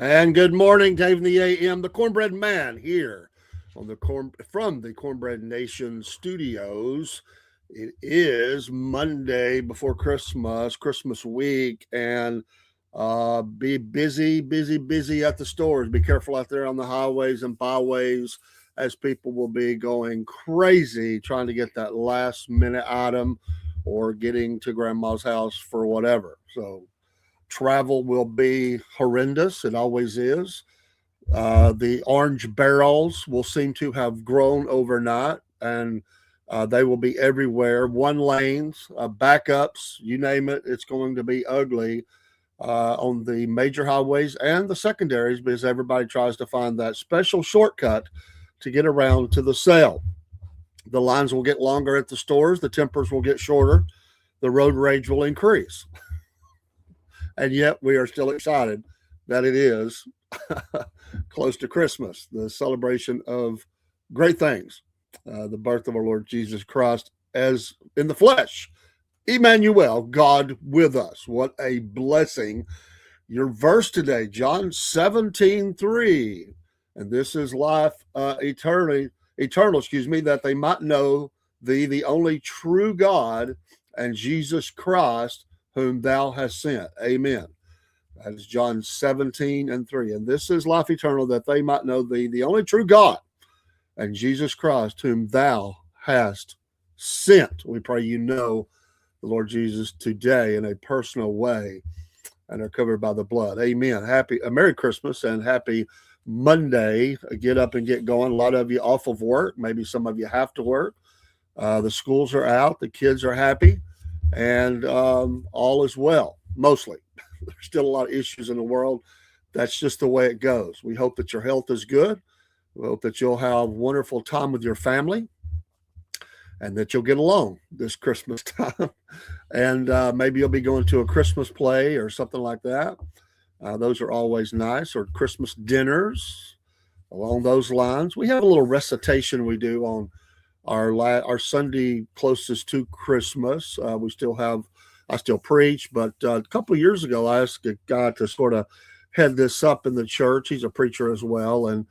And good morning, Dave in the AM, the Cornbread Man here on from the Cornbread Nation studios. It is Monday before Christmas week, and be busy at the stores. Be careful out there on the highways and byways, as people will be going crazy trying to get that last minute item or getting to grandma's house for whatever. So travel will be horrendous. It always is. The orange barrels will seem to have grown overnight, and they will be everywhere. One lanes, backups, you name it, it's going to be ugly on the major highways and the secondaries because everybody tries to find that special shortcut to get around to the sale. The lines will get longer at the stores, the tempers will get shorter, the road rage will increase. And yet we are still excited that it is close to Christmas, the celebration of great things, the birth of our Lord Jesus Christ as in the flesh. Emmanuel, God with us. What a blessing. Your verse today, John 17:3. And this is life eternal, that they might know thee, the only true God, and Jesus Christ, whom thou hast sent. Amen. That is John 17:3. And this is life eternal, that they might know thee, the only true God, and Jesus Christ, whom thou hast sent. We pray you know the Lord Jesus today in a personal way and are covered by the blood. Amen. Merry Christmas and happy Monday. Get up and get going. A lot of you off of work. Maybe some of you have to work. The schools are out. The kids are happy. And all is well, mostly. There's still a lot of issues in the world. That's just the way it goes. We hope that your health is good. We hope that you'll have a wonderful time with your family and that you'll get along this Christmas time. And maybe you'll be going to a Christmas play or something like that. Those are always nice, or Christmas dinners along those lines. We have a little recitation we do on our Sunday closest to Christmas. I still preach, but a couple of years ago, I asked a guy to sort of head this up in the church. He's a preacher as well, and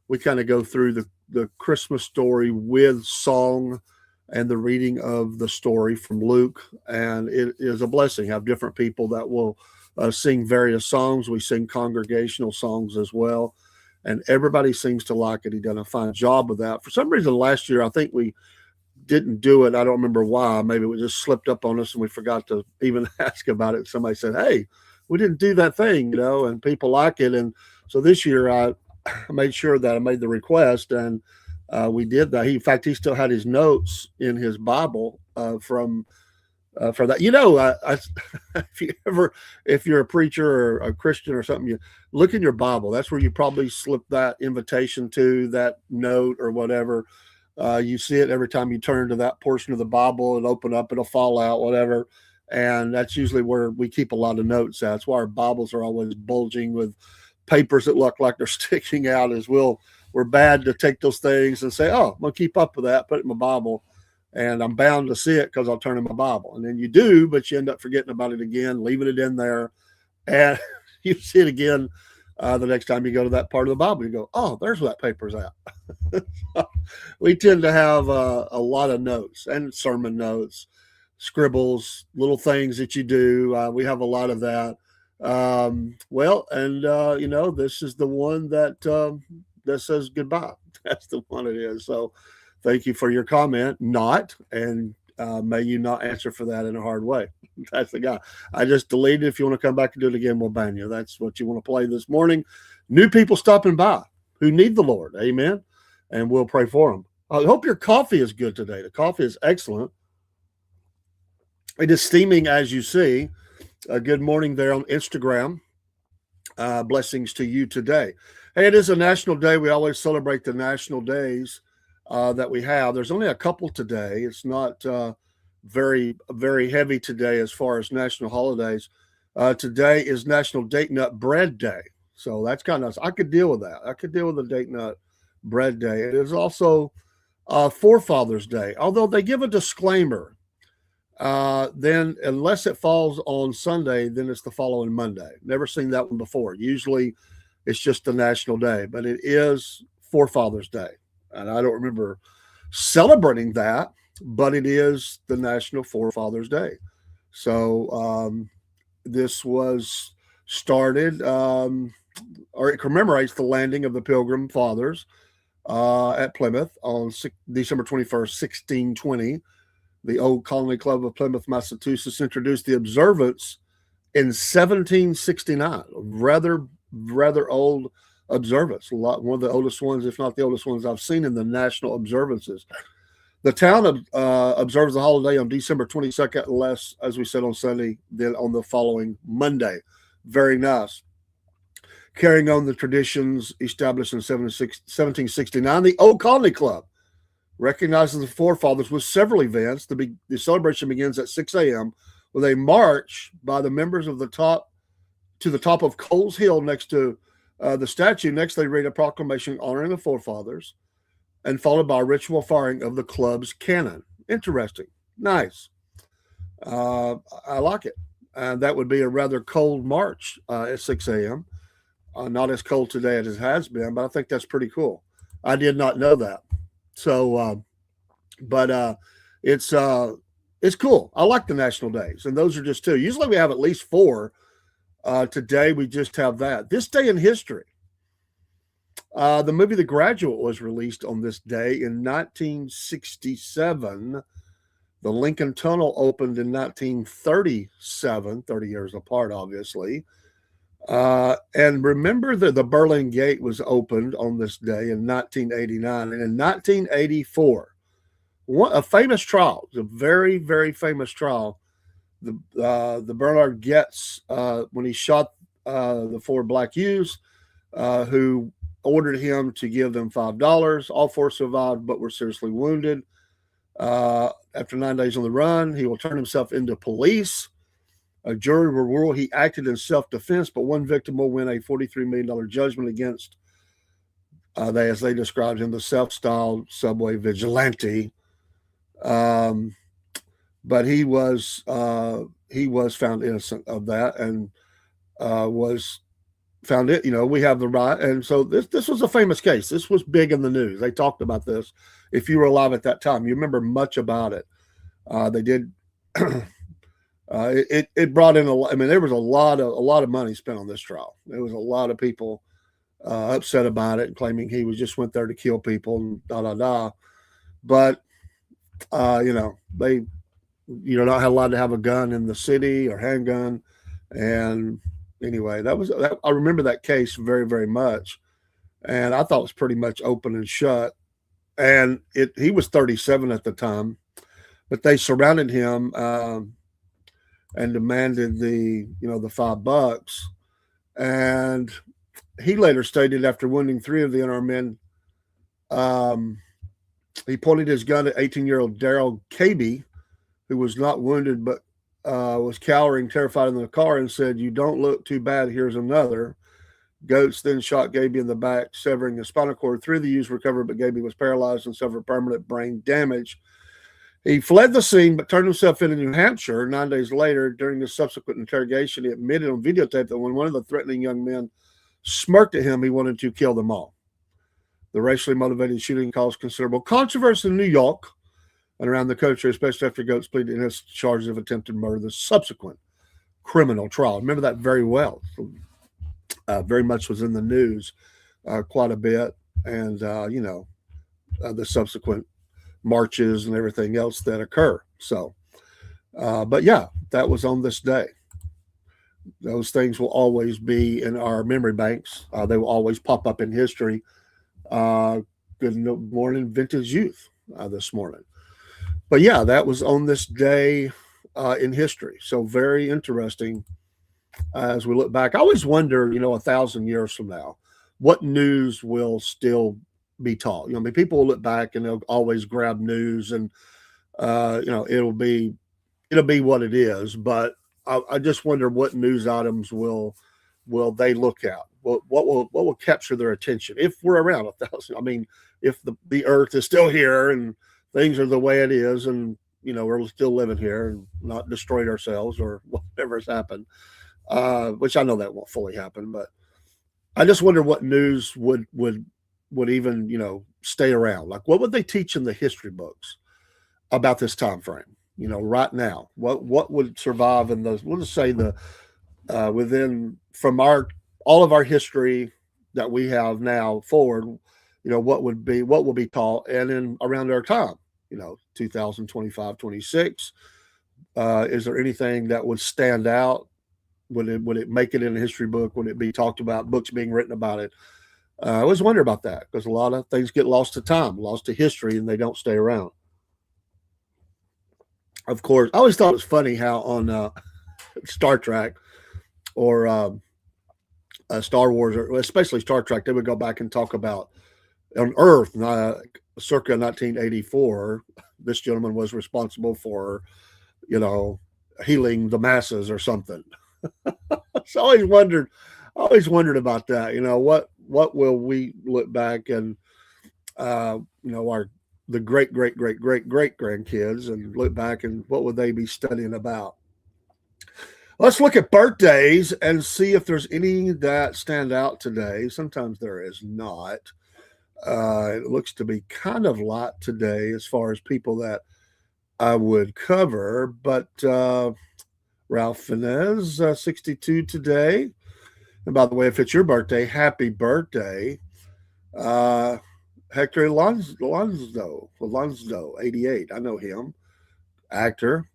we kind of go through the Christmas story with song and the reading of the story from Luke, and it is a blessing. Have different people that will sing various songs. We sing congregational songs as well. And everybody seems to like it. He done a fine job of that. For some reason, last year, I think we didn't do it. I don't remember why. Maybe it just slipped up on us and we forgot to even ask about it. Somebody said, hey, we didn't do that thing, and people like it. And so this year, I made sure that I made the request, and we did that. In fact, he still had his notes in his Bible for that. If you're a preacher or a Christian or something, you look in your Bible. That's where you probably slip that invitation to, that note or whatever. You see it every time you turn to that portion of the Bible and open up, it'll fall out, whatever. And that's usually where we keep a lot of notes at. That's why our Bibles are always bulging with papers that look like they're sticking out, as we're bad to take those things and say, oh, I'm going to keep up with that, put it in my Bible. And I'm bound to see it because I'll turn in my Bible. And then you do, but you end up forgetting about it again, leaving it in there. And you see it again the next time you go to that part of the Bible. You go, oh, there's where that paper's at. We tend to have a lot of notes and sermon notes, scribbles, little things that you do. We have a lot of that. This is the one that says goodbye. That's the one it is. So thank you for your comment. And may you not answer for that in a hard way. That's the guy. I just deleted it. If you want to come back and do it again, we'll ban you. That's what you want to play this morning. New people stopping by who need the Lord. Amen. And we'll pray for them. I hope your coffee is good today. The coffee is excellent. It is steaming, as you see. Good morning there on Instagram. Blessings to you today. Hey, it is a national day. We always celebrate the national days that we have. There's only a couple today. It's not very, very heavy today as far as national holidays. Today is National Date Nut Bread Day. So that's kind of nice. I could deal with that. I could deal with the Date Nut Bread Day. It is also Forefathers Day, although they give a disclaimer. Then unless it falls on Sunday, then it's the following Monday. Never seen that one before. Usually It's just a national day, but it is Forefathers Day. And I don't remember celebrating that, but it is the National Forefathers Day. So this was started, or it commemorates the landing of the Pilgrim Fathers at Plymouth on December 21st, 1620. The Old Colony Club of Plymouth, Massachusetts introduced the observance in 1769. Rather old observance. One of the oldest ones, if not the oldest ones I've seen in the national observances. The town observes the holiday on December 22nd, unless, as we said, on Sunday, then on the following Monday. Very nice. Carrying on the traditions established in 1769, the Old Colony Club recognizes the forefathers with several events. The celebration begins at 6 a.m. with a march by the members of the top to the top of Coles Hill next to the statue. Next, they read a proclamation honoring the forefathers, and followed by a ritual firing of the club's cannon. Interesting. Nice. I like it. That would be a rather cold march at 6 a.m. Not as cold today as it has been, but I think that's pretty cool. I did not know that. So, but it's cool. I like the national days, and those are just two. Usually we have at least four. Today we just have that. This day in history. The movie The Graduate was released on this day in 1967. The Lincoln Tunnel opened in 1937, 30 years apart, obviously. And remember that the Berlin Gate was opened on this day in 1989. And in 1984, a famous trial, a very, very famous trial, the Bernard Goetz, when he shot the four black youths, who ordered him to give them $5. All four survived but were seriously wounded. After 9 days on the run, he will turn himself into police. A jury will rule he acted in self-defense, but one victim will win a $43 million judgment against, as they described him, the self-styled subway vigilante. But he was found innocent of that, and was found it. We have the right, and so this was a famous case. This was big in the news. They talked about this. If you were alive at that time, you remember much about it. They did. It brought in there was a lot of money spent on this trial. There was a lot of people upset about it and claiming he just went there to kill people and da da da. But they not allowed to have a gun in the city or handgun. And anyway, I remember that case very, very much, and I thought it was pretty much open and shut. And he was 37 at the time, but they surrounded him and demanded the $5. And he later stated, after wounding three of the unarmed men, he pointed his gun at 18-year-old Darrell Caby, who was not wounded but was cowering, terrified in the car, and said, "You don't look too bad. Here's another." Goetz then shot Gaby in the back, severing his spinal cord. Three of the youths recovered, but Gaby was paralyzed and suffered permanent brain damage. He fled the scene, but turned himself in New Hampshire. 9 days later, during the subsequent interrogation, he admitted on videotape that when one of the threatening young men smirked at him, he wanted to kill them all. The racially motivated shooting caused considerable controversy in New York and around the country, especially after Goetz pleaded in charges of attempted murder. The subsequent criminal trial. Remember that very well. Very much was in the news quite a bit. And, the subsequent marches and everything else that occur. So, but yeah, that was on this day. Those things will always be in our memory banks. They will always pop up in history. Good morning, Vintage Youth, this morning. But yeah, that was on this day in history. So very interesting as we look back. I always wonder, 1,000 years from now, what news will still be taught. People will look back and they'll always grab news, and it'll be what it is. But I just wonder what news items will they look at. What will capture their attention if we're around 1,000? If the Earth is still here and things are the way it is, and we're still living here and not destroyed ourselves or whatever has happened, which I know that won't fully happen, but I just wonder what news would even stay around. Like, what would they teach in the history books about this time frame? Right now, what would survive in those? We'll just say the within from our all of our history that we have now forward. What will be taught, and in around our time, 2025, 26. Is there anything that would stand out? Would it make it in a history book? Would it be talked about? Books being written about it? I always wonder about that because a lot of things get lost to time, lost to history, and they don't stay around. Of course, I always thought it was funny how on Star Trek or Star Wars, or especially Star Trek, they would go back and talk about on Earth, circa 1984. This gentleman was responsible for, you know, healing the masses or something. So I always wondered about that. What will we look back and our the great grandkids and look back and what would they be studying about? Let's look at birthdays and see if there's any that stand out today. Sometimes there is not. It looks to be kind of light today as far as people that I would cover, but Ralph Finez, 62 today. And by the way, if it's your birthday, happy birthday. Hector Alonso, 88. I know him, actor.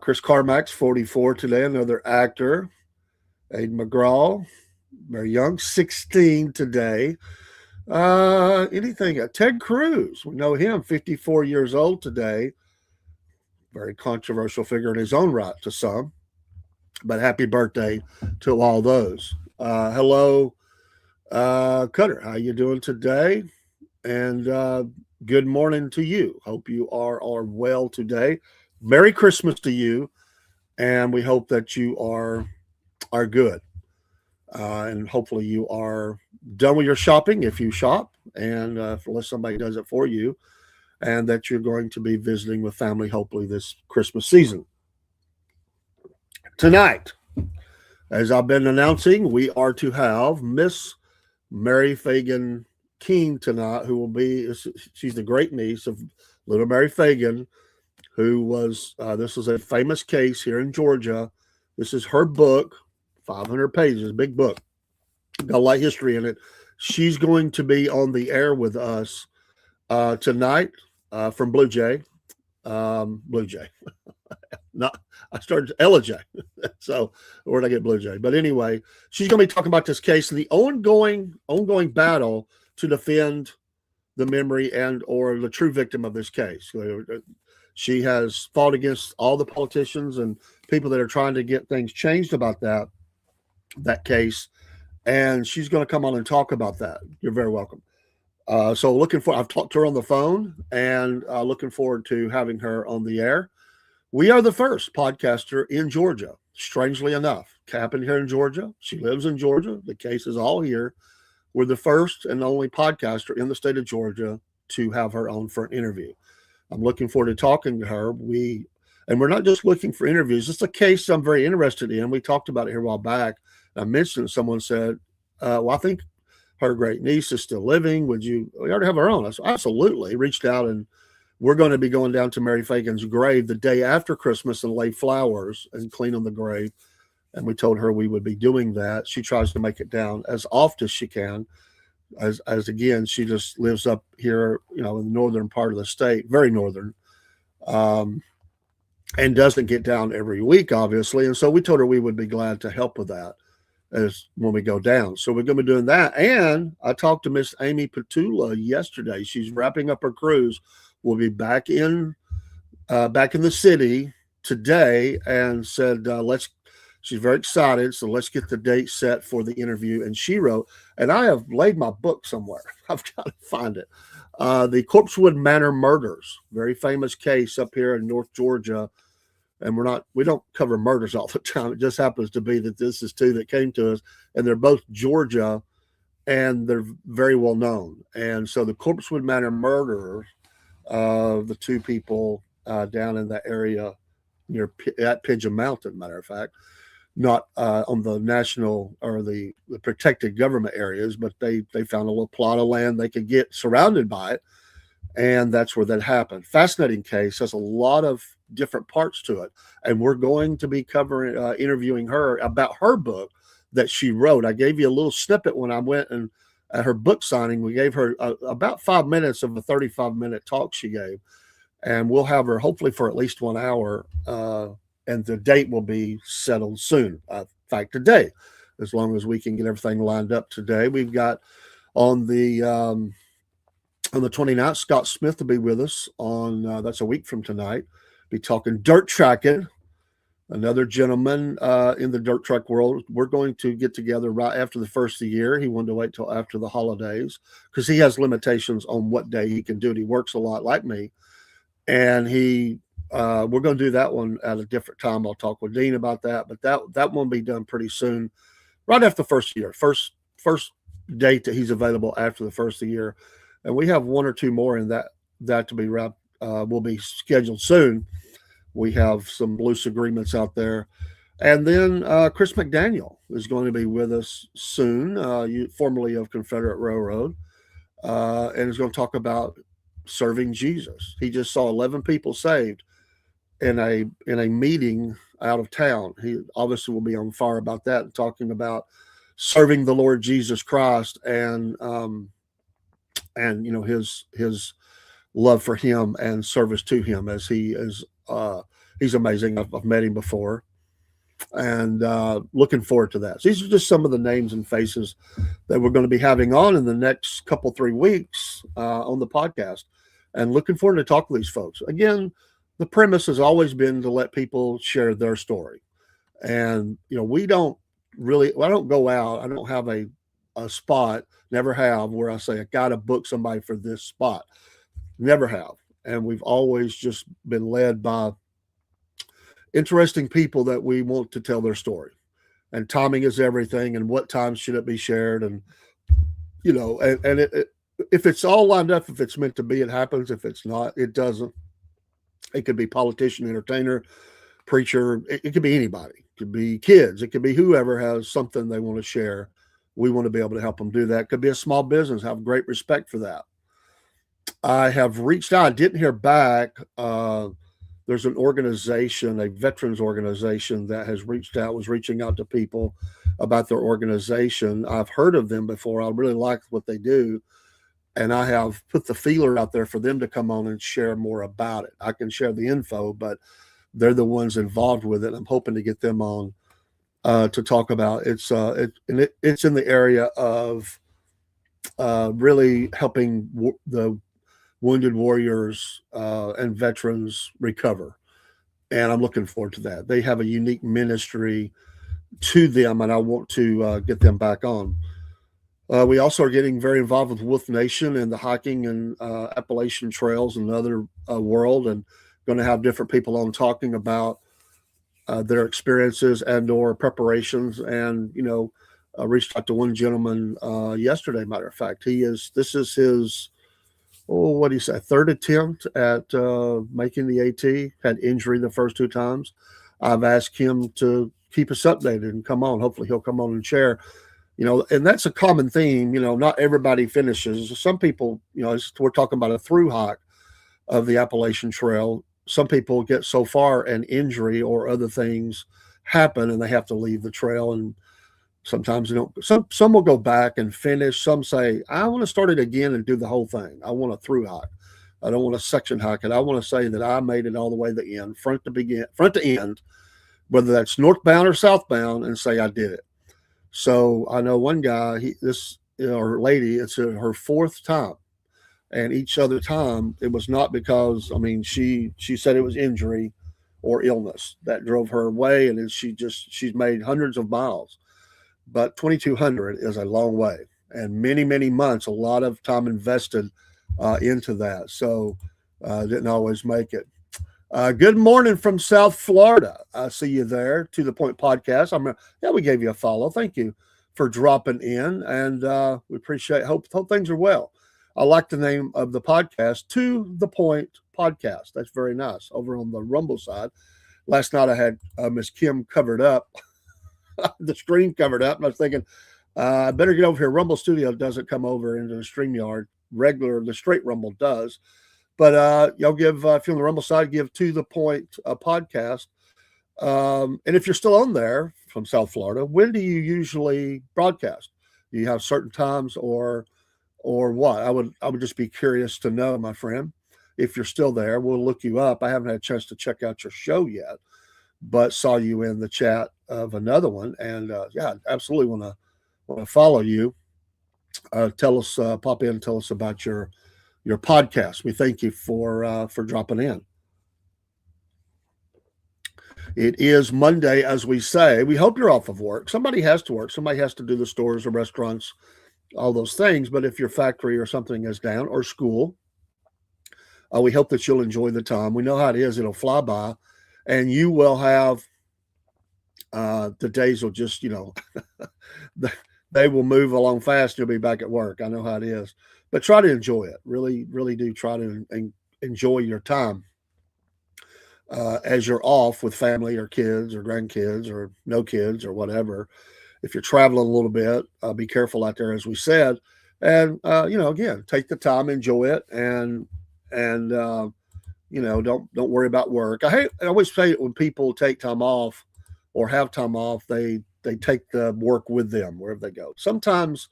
Chris Carmack's 44 today, another actor. Aiden McGraw, very young, 16 today. Ted Cruz, we know him, 54 years old today. Very controversial figure in his own right to some. But happy birthday to all those. Hello, Cutter. How you doing today? And good morning to you. Hope you are well today. Merry Christmas to you, and we hope that you are good. And hopefully you are done with your shopping if you shop, and unless somebody does it for you, and that you're going to be visiting with family hopefully this Christmas season. Tonight, as I've been announcing, we are to have Miss Mary Fagan King tonight, she's the great niece of little Mary Fagan, who was, this was a famous case here in Georgia. This is her book, 500 pages, big book, got a lot of history in it. She's going to be on the air with us tonight from Blue Jay. Blue Jay. I started Ella J. So where did I get Blue Jay? But anyway, she's going to be talking about this case and the ongoing battle to defend the memory and or the true victim of this case. She has fought against all the politicians and people that are trying to get things changed about that case. And she's going to come on and talk about that. You're very welcome. I've talked to her on the phone and looking forward to having her on the air. We are the first podcaster in Georgia, strangely enough. Happened here in Georgia. She lives in Georgia. The case is all here. We're the first and only podcaster in the state of Georgia to have her on for an interview. I'm looking forward to talking to her. We're not just looking for interviews. It's a case I'm very interested in. We talked about it here a while back. I mentioned someone said, I think her great niece is still living. We already have our own. I said, absolutely. Reached out, and we're going to be going down to Mary Fagan's grave the day after Christmas and lay flowers and clean on the grave. And we told her we would be doing that. She tries to make it down as often as she can. As again, she just lives up here, in the northern part of the state, very northern, and doesn't get down every week, obviously. And so we told her we would be glad to help with that as when we go down. So we're going to be doing that. And I talked to Miss Amy Petula yesterday. She's wrapping up her cruise. We'll be back in the city today, and said she's very excited. So let's get the date set for the interview. And she wrote, and I have laid my book somewhere. I've got to find it. The Corpsewood Manor murders, very famous case up here in North Georgia. And we don't cover murders all the time. It just happens to be that this is two that came to us, and they're both Georgia, and they're very well known. And so the Corpsewood Manor murderers, the two people down in that area at Pigeon Mountain, matter of fact, not on the national or the protected government areas, but they found a little plot of land they could get surrounded by it, and that's where that happened. Fascinating case, has a lot of different parts to it, and we're going to be covering interviewing her about her book that she wrote. I gave you a little snippet when I went and at her book signing. We gave her about 5 minutes of a 35-minute talk she gave, and we'll have her hopefully for at least 1 hour. And the date will be settled soon. In fact, today, as long as we can get everything lined up today. We've got on the 29th, Scott Smith will be with us on, that's a week from tonight, be talking dirt tracking. Another gentleman in the dirt truck world. We're going to get together right after the first of the year. He wanted to wait till after the holidays because he has limitations on what day he can do it. He works a lot like me, and we're going to do that one at a different time. I'll talk with Dean about that, but that won't be done pretty soon, right after the first year. First date that he's available after the first of the year, and we have one or two more in that to be wrapped. Will be scheduled soon. We have some loose agreements out there, and then Chris McDaniel is going to be with us soon, formerly of Confederate Railroad, and is going to talk about serving Jesus. He just saw 11 people saved in a meeting out of town. He obviously will be on fire about that and talking about serving the Lord Jesus Christ and his love for him and service to him, as he is he's amazing. I've met him before, and looking forward to that. So these are just some of the names and faces that we're going to be having on in the next 3 weeks on the podcast, and looking forward to talk to these folks. Again, the premise has always been to let people share their story. And, I don't go out. I don't have a spot, never have, where I say, I got to book somebody for this spot. Never have. And we've always just been led by interesting people that we want to tell their story. And timing is everything. And what time should it be shared? And, if it's all lined up, if it's meant to be, it happens. If it's not, it doesn't. It could be politician, entertainer, preacher. It could be anybody. It could be kids. It could be whoever has something they want to share. We want to be able to help them do that. It could be a small business. I have great respect for that. I have reached out. I didn't hear back. There's an organization, a veterans organization that has reached out, was reaching out to people about their organization. I've heard of them before. I really like what they do. And I have put the feeler out there for them to come on and share more about it. I can share the info, but they're the ones involved with it. I'm hoping to get them on to talk about it. It's in the area of really helping the wounded warriors and veterans recover. And I'm looking forward to that. They have a unique ministry to them, and I want to get them back on. We also are getting very involved with Wolf Nation and the hiking and Appalachian trails and other world, and going to have different people on talking about their experiences and or preparations. And, I reached out to one gentleman yesterday, matter of fact. This is his, what do you say, third attempt at making the AT, had injury the first 2 times. I've asked him to keep us updated and come on. Hopefully he'll come on and share. And that's a common theme. Not everybody finishes. Some people, we're talking about a through hike of the Appalachian Trail. Some people get so far and injury or other things happen and they have to leave the trail. And sometimes they don't. Some will go back and finish. Some say, I want to start it again and do the whole thing. I want a through hike. I don't want a section hike it. I want to say that I made it all the way to the end, front to end, whether that's northbound or southbound, and say I did it. So I know one guy, or lady, it's her 4th time, and each other time it was not because, she said it was injury or illness that drove her away, and she's made hundreds of miles, but 2,200 is a long way, and many, many months, a lot of time invested into that. So didn't always make it. Good morning from South Florida. I see you there. To the Point Podcast. We gave you a follow. Thank you for dropping in, and we appreciate. Hope things are well. I like the name of the podcast, To the Point Podcast. That's very nice. Over on the Rumble side, last night I had Miss Kim covered up the screen covered up. And I was thinking, I better get over here. Rumble Studio doesn't come over into the StreamYard regular. The straight Rumble does. But y'all give, if you're on the Rumble side, give To The Point podcast. And if you're still on there from South Florida, when do you usually broadcast? Do you have certain times or what? I would just be curious to know, my friend. If you're still there, we'll look you up. I haven't had a chance to check out your show yet, but saw you in the chat of another one, and yeah, absolutely want to follow you. Tell us, pop in, and tell us about your podcast. We thank you for dropping in. It is Monday, as we say. We hope you're off of work. Somebody has to work. Somebody has to do the stores or restaurants, all those things. But if your factory or something is down, or school, we hope that you'll enjoy the time. We know how it is. It'll fly by, and you will have the days will just, they will move along fast. You'll be back at work. I know how it is. But try to enjoy it. Really, really do try to enjoy your time as you're off with family or kids or grandkids or no kids or whatever. If you're traveling a little bit, be careful out there, as we said. And, again, take the time, enjoy it, and don't worry about work. I always say it when people take time off or have time off, they take the work with them wherever they go. Sometimes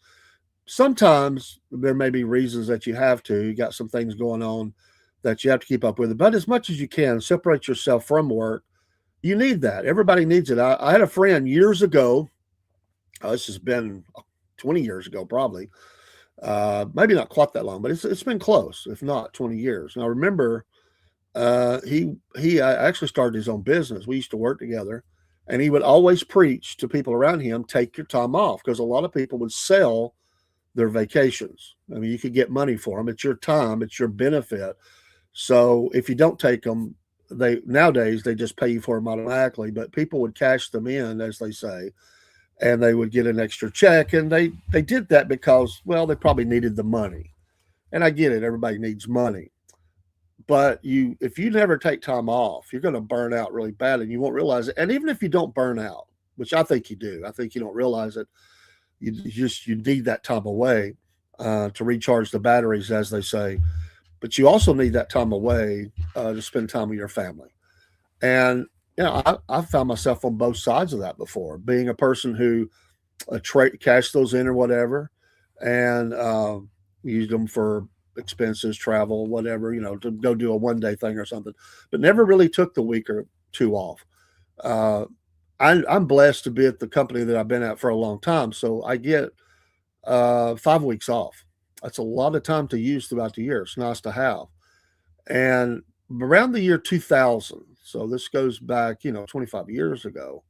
there may be reasons that you have to. You got some things going on that you have to keep up with it. But as much as you can, separate yourself from work. You need that. Everybody needs it. I had a friend years ago. This has been 20 years ago, probably. Maybe not quite that long, but it's been close, if not 20 years. And I remember he actually started his own business. We used to work together, and he would always preach to people around him, take your time off, because a lot of people would sell their vacations. I mean, you could get money for them. It's your time. It's your benefit. So if you don't take them, nowadays they just pay you for them automatically, but people would cash them in, as they say, and they would get an extra check. And they did that because, well, they probably needed the money. And I get it. Everybody needs money. But if you never take time off, you're going to burn out really bad, and you won't realize it. And even if you don't burn out, which I think you do, I think you don't realize it. You need that time away to recharge the batteries, as they say. But you also need that time away to spend time with your family. And I found myself on both sides of that before, being a person who cashed those in or whatever, and used them for expenses, travel, whatever, to go do a one-day thing or something, but never really took the week or two off. I'm blessed to be at the company that I've been at for a long time, so I get 5 weeks off. That's a lot of time to use throughout the year. It's nice to have. And around the year 2000, so this goes back, 25 years ago,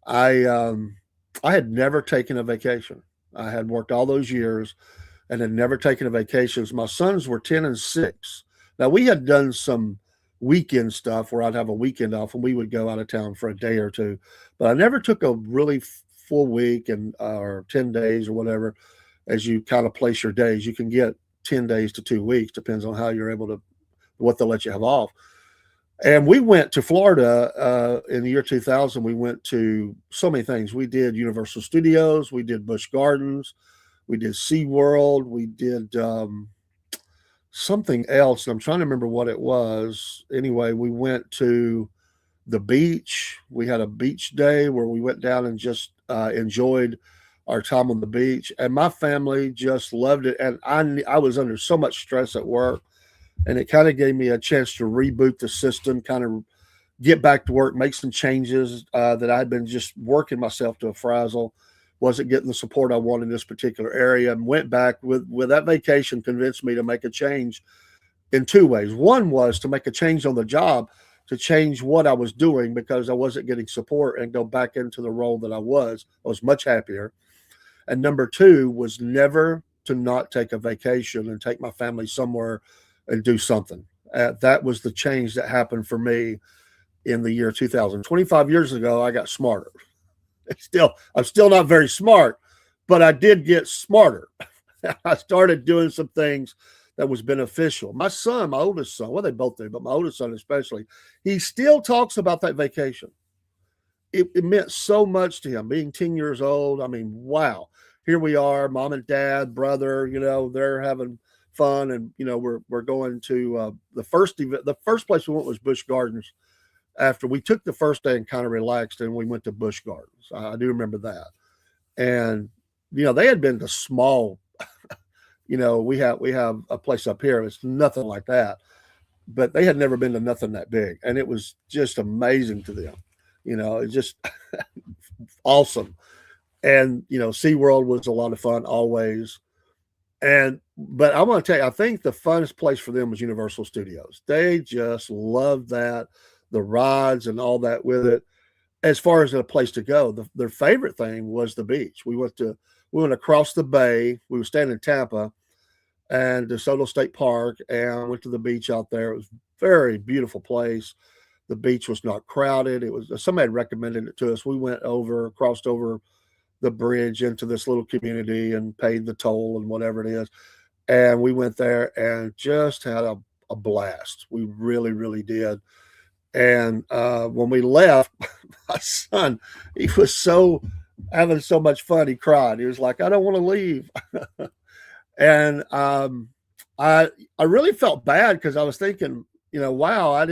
I had never taken a vacation. I had worked all those years and had never taken a vacation. My sons were 10 and 6. Now, we had done some weekend stuff where I'd have a weekend off and we would go out of town for a day or two, but I never took a really full week or 10 days or whatever. As you kind of place your days, you can get 10 days to 2 weeks, depends on how you're able to, what they'll let you have off. And we went to Florida in the year 2000. We went to so many things. We did Universal Studios. We did Busch Gardens. We did SeaWorld. We did something else. And I'm trying to remember what it was. Anyway, we went to the beach. We had a beach day where we went down and just enjoyed our time on the beach. And my family just loved it. And I was under so much stress at work. And it kind of gave me a chance to reboot the system, kind of get back to work, make some changes that I had been just working myself to a frazzle. Wasn't getting the support I wanted in this particular area, and went back with that vacation convinced me to make a change in 2 ways. One was to make a change on the job, to change what I was doing because I wasn't getting support, and go back into the role that I was. I was much happier. And number 2 was never to not take a vacation and take my family somewhere and do something. That was the change that happened for me in the year 2000. 25 years ago, I got smarter. I'm still not very smart, but I did get smarter. I started doing some things that was beneficial. My son, my oldest son, well, they both do, but my oldest son especially, he still talks about that vacation. it meant so much to him being 10 years old. I mean, wow, here we are, mom and dad, brother, they're having fun. And, we're going to the first event. The first place we went was Busch Gardens. After we took the first day and kind of relaxed, and we went to Busch Gardens. I do remember that. And, they had been to small, we have a place up here. It's nothing like that, but they had never been to nothing that big. And it was just amazing to them. It's just awesome. And, SeaWorld was a lot of fun always. But I want to tell you, I think the funnest place for them was Universal Studios. They just loved that, the rides and all that with it. As far as a place to go, their favorite thing was the beach. We went across the bay. We were staying in Tampa and DeSoto State Park, and went to the beach out there. It was a very beautiful place. The beach was not crowded. It was somebody recommended it to us. We went over, crossed over the bridge into this little community and paid the toll and whatever it is. And we went there and just had a blast. We really, really did. And when we left, my son, he was having so much fun. He cried. He was like, I don't want to leave. And I really felt bad because I was thinking, wow, I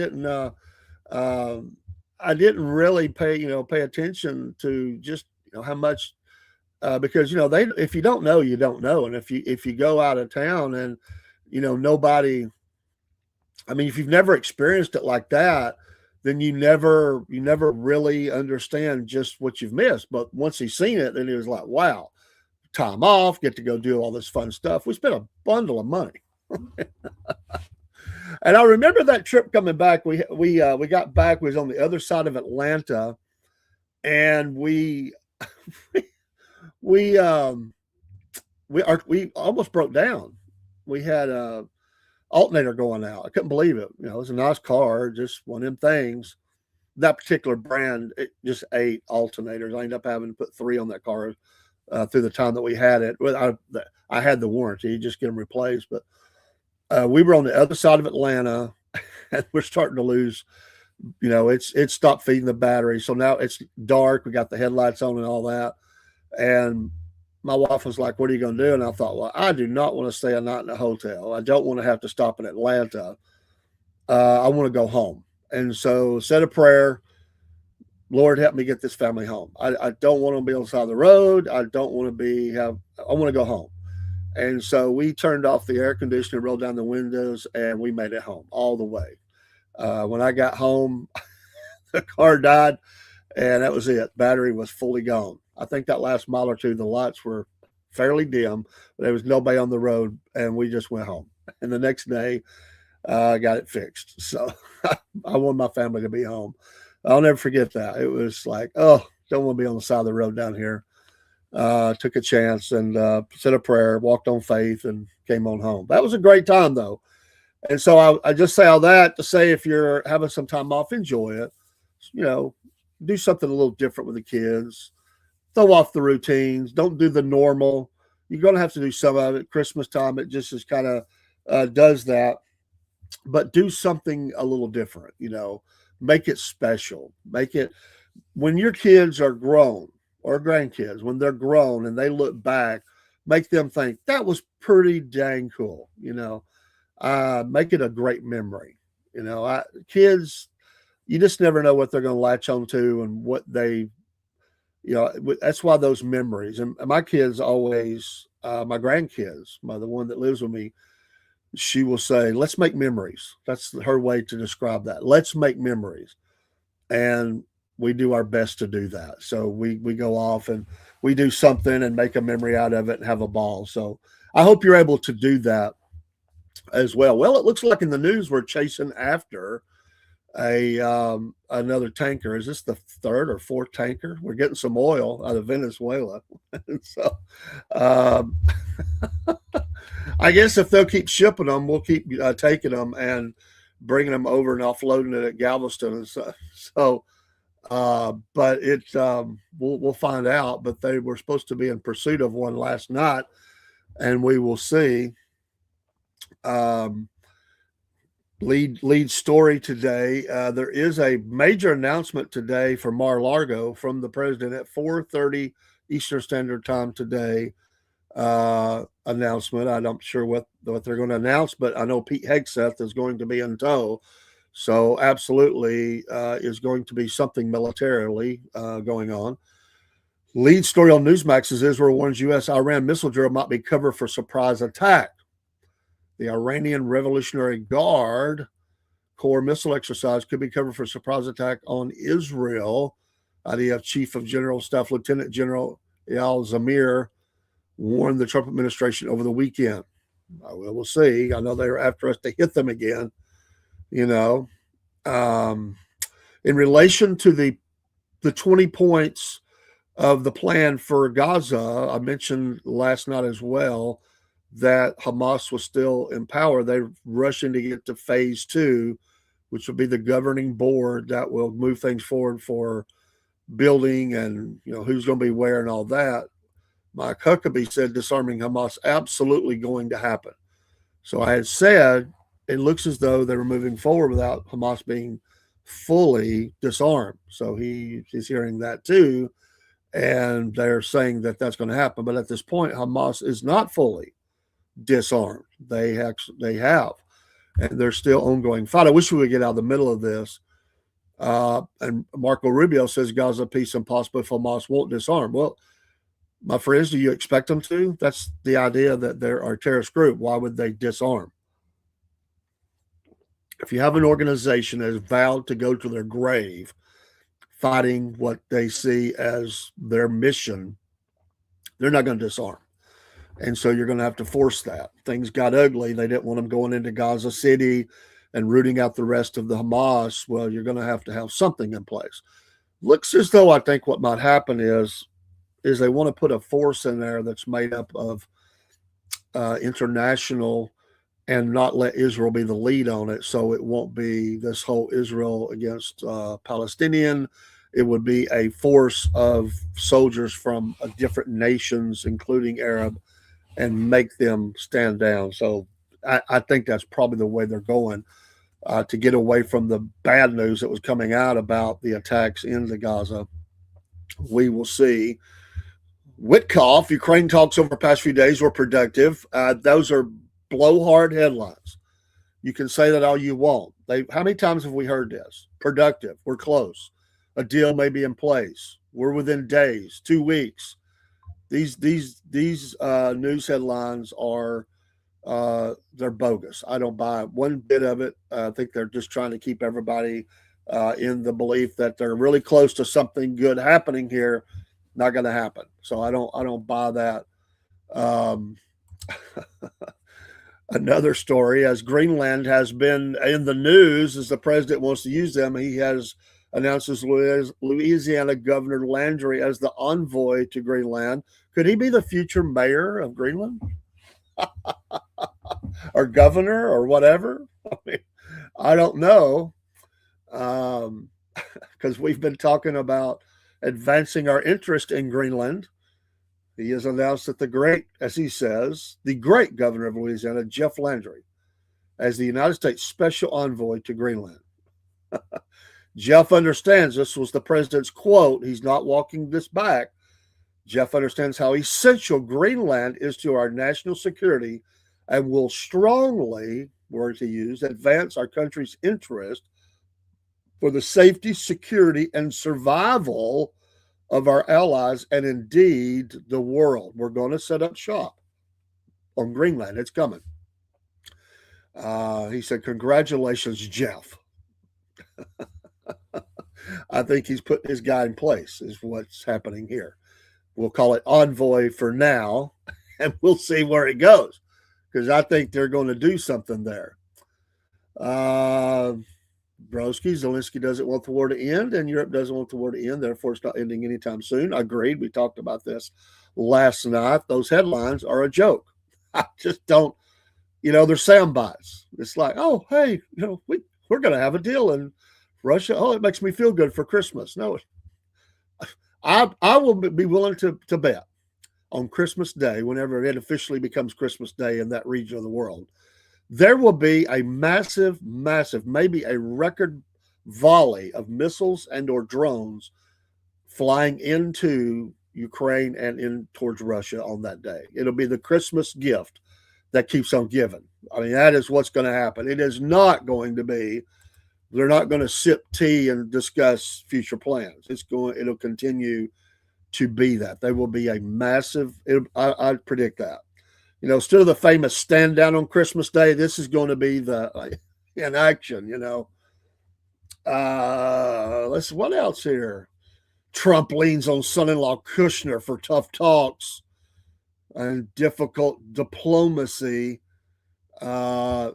didn't really pay attention to just how much because they, if you don't know, you don't know. And if you go out of town and nobody, I mean, if you've never experienced it like that, then you never really understand just what you've missed. But once he's seen it, then he was like, wow, time off, get to go do all this fun stuff. We spent a bundle of money. And I remember that trip coming back. We got back. We was on the other side of Atlanta, and we we almost broke down. We had a alternator going out. I couldn't believe it. It was a nice car, just one of them things. That particular brand, it just 8 alternators. I ended up having to put 3 on that car through the time that we had it. Well, I had the warranty, just get them replaced. But we were on the other side of Atlanta, and we're starting to lose. It's stopped feeding the battery, so now it's dark. We got the headlights on and all that, and my wife was like, "What are you going to do?" And I thought, well, I do not want to stay a night in a hotel. I don't want to have to stop in Atlanta. I want to go home, and so said a prayer. Lord, help me get this family home. I don't want to be on the side of the road. I don't want to I want to go home. And so we turned off the air conditioner, rolled down the windows, and we made it home all the way. When I got home, the car died, and that was it. Battery was fully gone. I think that last mile or two, the lights were fairly dim, but there was nobody on the road, and we just went home. And the next day, I got it fixed. So I want my family to be home. I'll never forget that. It was like, oh, don't want to be on the side of the road down here. Took a chance and said a prayer, walked on faith, and came on home. That was a great time, though. And so I just say all that to say, if you're having some time off, enjoy it. Do something a little different with the kids. Throw off the routines. Don't do the normal. You're going to have to do some of it. Christmas time, it just is kind of does that. But do something a little different. Make it special. Make it when your kids are grown, or grandkids, when they're grown and they look back, make them think that was pretty dang cool. Make it a great memory. Kids, you just never know what they're going to latch on to and what they, that's why those memories. And my kids always, my grandkids, the one that lives with me, she will say, let's make memories. That's her way to describe that. Let's make memories. And we do our best to do that. So we go off and we do something and make a memory out of it and have a ball. So I hope you're able to do that as well. Well, it looks like in the news we're chasing after another tanker. Is this the 3rd or 4th tanker? We're getting some oil out of Venezuela. So I guess if they'll keep shipping them, we'll keep taking them and bringing them over and offloading it at Galveston and stuff. So but we'll find out. But they were supposed to be in pursuit of one last night, and we will see. lead story today. There is a major announcement today for Mar-a-Lago from the president at 4:30 Eastern Standard Time today. Announcement. I'm not sure what they're going to announce, but I know Pete Hegseth is going to be in tow. So absolutely is going to be something militarily going on. Lead story on Newsmax is Israel warns U.S. Iran missile drill might be cover for surprise attack. The Iranian Revolutionary Guard Corps missile exercise could be covered for surprise attack on Israel. IDF Chief of General Staff Lieutenant General Eyal Zamir warned the Trump administration over the weekend. We'll see. I know they're after us to hit them again. You know, in relation to the 20 points of the plan for Gaza, I mentioned last night as well that Hamas was still in power. They're rushing to get to phase 2, which will be the governing board that will move things forward for building and who's going to be where and all that. Mike Huckabee said disarming Hamas absolutely going to happen. So I had said it looks as though they were moving forward without Hamas being fully disarmed. So he's hearing that too, and they're saying that that's going to happen. But at this point, Hamas is not fully disarmed. They have, and there's still ongoing fight. I wish we would get out of the middle of this. And Marco Rubio says Gaza peace impossible if Hamas won't disarm. Well, my friends, do you expect them to? That's the idea that they're a terrorist group. Why would they disarm? If you have an organization that has vowed to go to their grave fighting what they see as their mission, they're not going to disarm. And so you're going to have to force that. Things got ugly. They didn't want them going into Gaza City and rooting out the rest of the Hamas. Well, you're going to have something in place. Looks as though I think what might happen is they want to put a force in there that's made up of international and not let Israel be the lead on it. So it won't be this whole Israel against Palestinian. It would be a force of soldiers from different nations, including Arab, and make them stand down. So I think that's probably the way they're going to get away from the bad news that was coming out about the attacks into Gaza. We will see. Witkoff, Ukraine talks over the past few days were productive. Those are blowhard headlines. You can say that all you want. How many times have we heard this? Productive. We're close. A deal may be in place. We're within days, 2 weeks. These news headlines are they're bogus. I don't buy one bit of it. I think they're just trying to keep everybody in the belief that they're really close to something good happening here. Not going to happen. So I don't buy that. Another story, as Greenland has been in the news as the president wants to use them, he has announced his Louisiana Governor Landry as the envoy to Greenland. Could he be the future mayor of Greenland? Or governor or whatever? I mean, I don't know. Because we've been talking about advancing our interest in Greenland. He has announced that the great governor of Louisiana, Jeff Landry, as the United States special envoy to Greenland. Jeff understands this was the president's quote. He's not walking this back. Jeff understands how essential Greenland is to our national security and will strongly, word to use, advance our country's interest for the safety, security, and survival of our allies and indeed the world. We're going to set up shop on Greenland. It's coming. He said, congratulations, Jeff. I think he's putting his guy in place is what's happening here. We'll call it envoy for now, and we'll see where it goes because I think they're going to do something there. Zelensky doesn't want the war to end, and Europe doesn't want the war to end. Therefore, it's not ending anytime soon. Agreed. We talked about this last night. Those headlines are a joke. I just don't, they're sound bites. It's like, oh, hey, we're going to have a deal in Russia. Oh, it makes me feel good for Christmas. No, I will be willing to bet on Christmas Day, whenever it officially becomes Christmas Day in that region of the world, there will be a massive, massive, maybe a record volley of missiles and or drones flying into Ukraine and in towards Russia on that day. It'll be the Christmas gift that keeps on giving. I mean, that is what's going to happen. It is not going to be. They're not going to sip tea and discuss future plans. It'll continue to be that. There will be a massive. I predict that. Instead of the famous stand down on Christmas Day, this is going to be the in action. What else here? Trump leans on son-in-law Kushner for tough talks and difficult diplomacy. Yeah,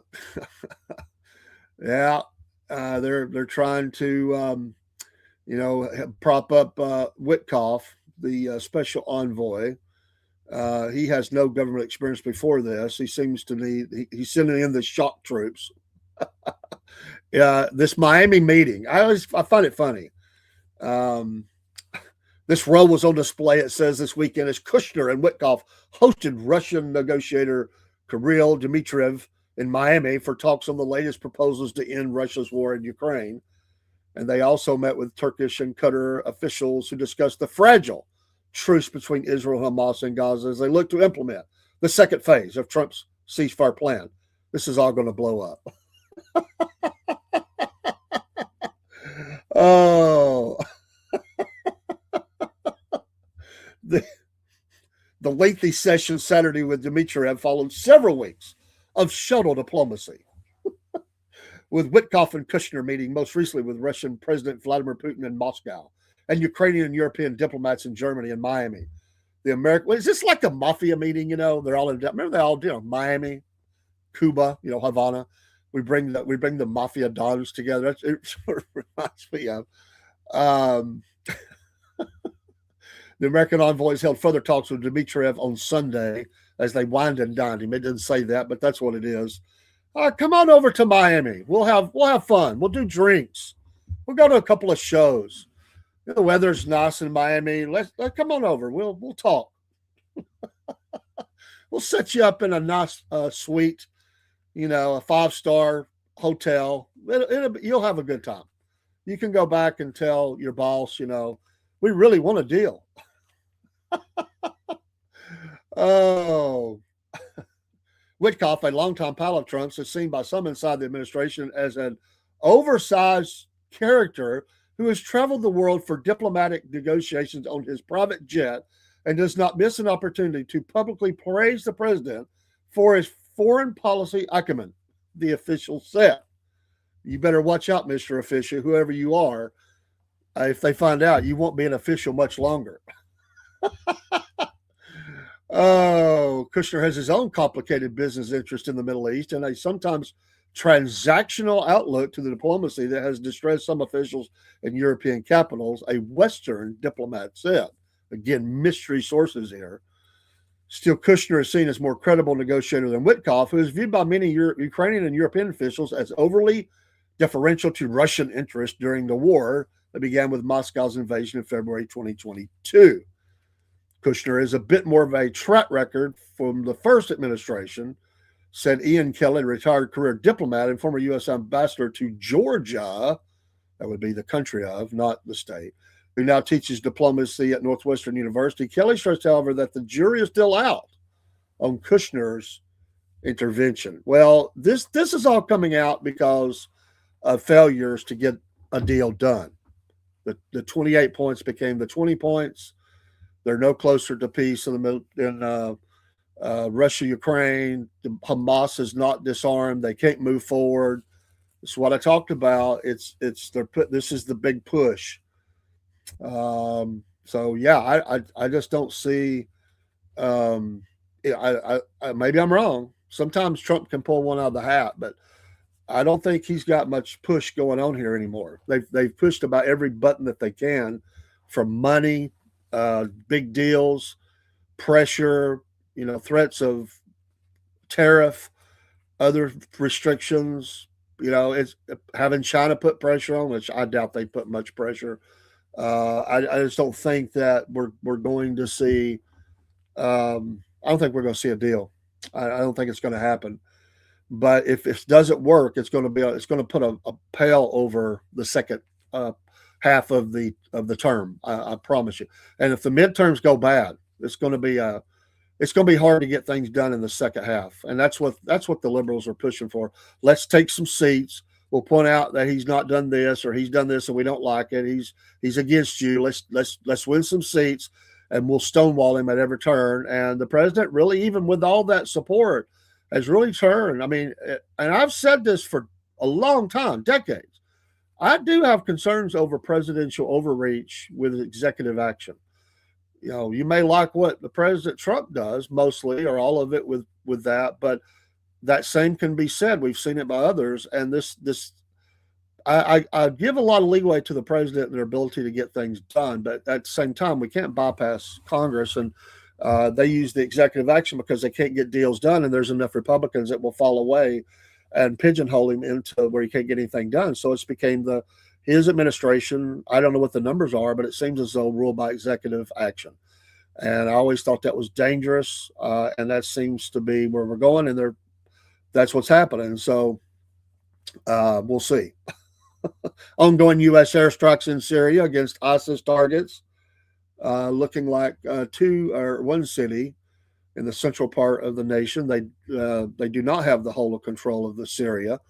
they're trying to prop up Witkoff, the special envoy. He has no government experience before this. He seems to need. He's sending in the shock troops. This Miami meeting, I find it funny. This row was on display, it says, this weekend as Kushner and Witkoff hosted Russian negotiator Kirill Dmitriev in Miami for talks on the latest proposals to end Russia's war in Ukraine. And they also met with Turkish and Qatar officials who discussed the fragile truce between Israel, Hamas, and Gaza as they look to implement the second phase of Trump's ceasefire plan. This is all going to blow up. Oh. The lengthy session Saturday with Dmitriev followed several weeks of shuttle diplomacy, with Witkoff and Kushner meeting most recently with Russian President Vladimir Putin in Moscow and Ukrainian and European diplomats in Germany and Miami. Is this like a mafia meeting? They're all in. Remember, they all Miami, Cuba, Havana. We bring the mafia dons together. It sort of reminds me of. The American envoys held further talks with Dmitriev on Sunday as they wined and dined him. It didn't say that, but that's what it is. Come on over to Miami. We'll have fun. We'll do drinks. We'll go to a couple of shows. The weather's nice in Miami. Let's come on over. We'll talk. We'll set you up in a nice suite, a 5-star hotel. You'll have a good time. You can go back and tell your boss, we really want a deal. Oh. Witkoff, a longtime pal of Trump's, is seen by some inside the administration as an oversized character who has traveled the world for diplomatic negotiations on his private jet and does not miss an opportunity to publicly praise the president for his foreign policy acumen, the official said. You better watch out, Mr. Official, whoever you are. If they find out, you won't be an official much longer. Oh, Kushner has his own complicated business interest in the Middle East and a sometimes transactional outlook to the diplomacy that has distressed some officials in European capitals, a Western diplomat said. Again, mystery sources here. Still, Kushner is seen as more credible negotiator than Witkoff, who is viewed by many Ukrainian and European officials as overly deferential to Russian interests during the war that began with Moscow's invasion in February 2022. Kushner is a bit more of a track record from the first administration, said Ian Kelly, retired career diplomat and former U.S. ambassador to Georgia, that would be the country of, not the state, who now teaches diplomacy at Northwestern University. Kelly stressed, however, that the jury is still out on Kushner's intervention. Well, this is all coming out because of failures to get a deal done. The 28 points became the 20 points. They're no closer to peace in Russia, Ukraine. Hamas is not disarmed. They can't move forward. It's what I talked about. This is the big push. So yeah, I just don't see. Maybe I'm wrong. Sometimes Trump can pull one out of the hat, but I don't think he's got much push going on here anymore. They've pushed about every button that they can, from money, big deals, pressure, threats of tariff, other restrictions. It's having China put pressure on, which I doubt they put much pressure. I just don't think that we're going to see. I don't think we're going to see a deal. I don't think it's going to happen. But if it doesn't work, it's going to put a pale over the second half of the term. I promise you. And if the midterms go bad, it's going to be hard to get things done in the second half. And that's what the liberals are pushing for. Let's take some seats. We'll point out that he's not done this or he's done this and we don't like it. He's against you. Let's win some seats, and we'll stonewall him at every turn. And the president really, even with all that support, has really turned. I mean, and I've said this for a long time, decades. I do have concerns over presidential overreach with executive action. You know, you may like what the President Trump does mostly or all of it with that, but that same can be said. We've seen it by others, and I give a lot of leeway to the president and their ability to get things done, but at the same time, we can't bypass Congress, and they use the executive action because they can't get deals done, and there's enough Republicans that will fall away and pigeonhole him into where he can't get anything done. So it's became his administration. I don't know what the numbers are, but it seems as though ruled by executive action. And I always thought that was dangerous, and that seems to be where we're going, and that's what's happening. So we'll see. Ongoing U.S. airstrikes in Syria against ISIS targets, looking like one city in the central part of the nation. They do not have the whole of control of the Syria.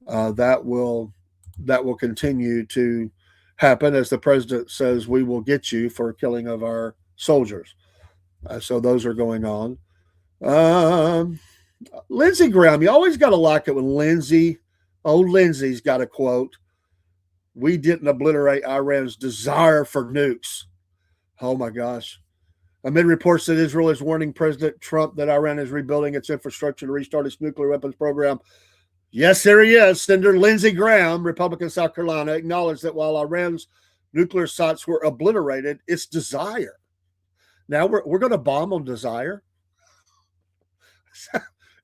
That will continue to happen as the president says, we will get you for killing of our soldiers. So those are going on. Lindsey Graham, you always got to like it when Lindsey's got a quote. We didn't obliterate Iran's desire for nukes. Oh my gosh. Amid reports that Israel is warning President Trump that Iran is rebuilding its infrastructure to restart its nuclear weapons program. Yes, there he is. Senator Lindsey Graham, Republican South Carolina, acknowledged that while Iran's nuclear sites were obliterated, its desire. Now we're going to bomb on desire.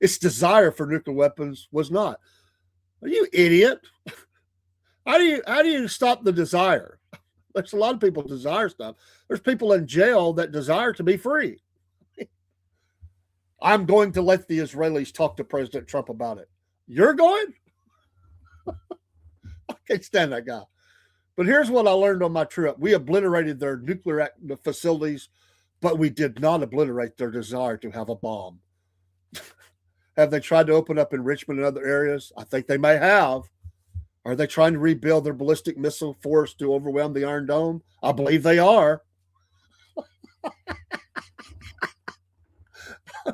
Its desire for nuclear weapons was not. Are you idiot? How do you stop the desire? There's a lot of people desire stuff. There's people in jail that desire to be free. I'm going to let the Israelis talk to President Trump about it. You're going? I can't stand that guy. But here's what I learned on my trip. We obliterated their nuclear facilities, but we did not obliterate their desire to have a bomb. Have they tried to open up enrichment in other areas? I think they may have. Are they trying to rebuild their ballistic missile force to overwhelm the Iron Dome? I believe they are. I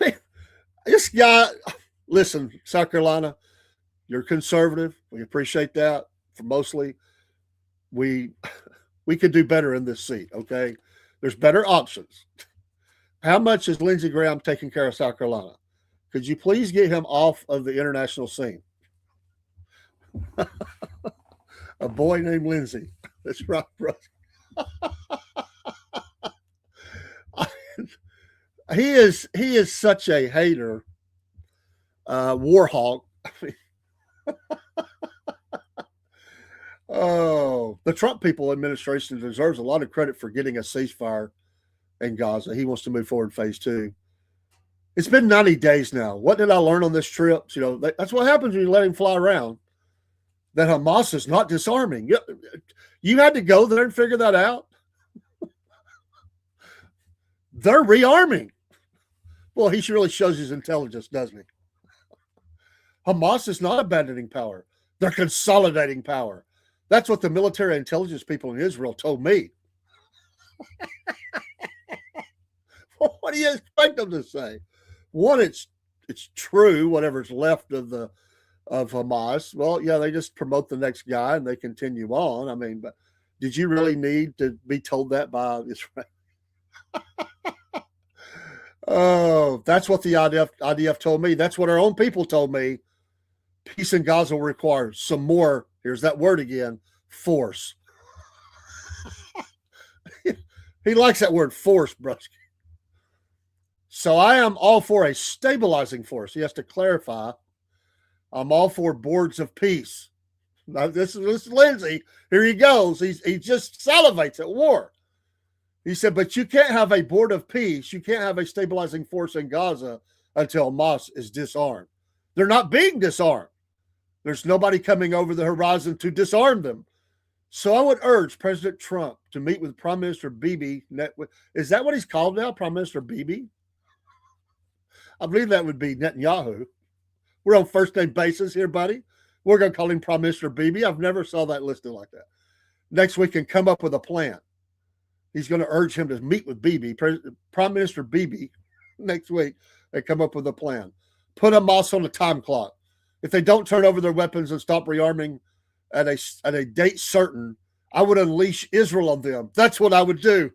mean, this guy, listen, South Carolina, you're conservative. We appreciate that. For mostly, we could do better in this seat, okay? There's better options. How much is Lindsey Graham taking care of South Carolina? Could you please get him off of the international scene? A boy named Lindsey. That's right, bro. He is such a hater, war hawk. Oh, the Trump people administration deserves a lot of credit for getting a ceasefire in Gaza. He wants to move forward phase 2. It's been 90 days now. What did I learn on this trip? You know, that's what happens when you let him fly around. That Hamas is not disarming. You had to go there and figure that out. They're rearming. Well, he really shows his intelligence, doesn't he? Hamas is not abandoning power. They're consolidating power. That's what the military intelligence people in Israel told me. Well, what do you expect them to say? One, it's true, whatever's left of Hamas. Well, yeah, they just promote the next guy and they continue on. I mean, but did you really need to be told that by Israel? Oh, that's what the IDF told me. That's what our own people told me. Peace in Gaza will require some more, here's that word again, force. He likes that word, force, Brusky. So I am all for a stabilizing force. He has to clarify. I'm all for boards of peace. Now, this is Lindsey. Here he goes. He just salivates at war. He said, but you can't have a board of peace. You can't have a stabilizing force in Gaza until Hamas is disarmed. They're not being disarmed. There's nobody coming over the horizon to disarm them. So I would urge President Trump to meet with Prime Minister Bibi. Is that what he's called now, Prime Minister Bibi? I believe that would be Netanyahu. We're on first name basis here, buddy. We're going to call him Prime Minister Bibi. I've never saw that listed like that. Next week and come up with a plan. He's going to urge him to meet with Bibi, Prime Minister Bibi, next week and come up with a plan. Put Hamas on the time clock. If they don't turn over their weapons and stop rearming at a date certain, I would unleash Israel on them. That's what I would do.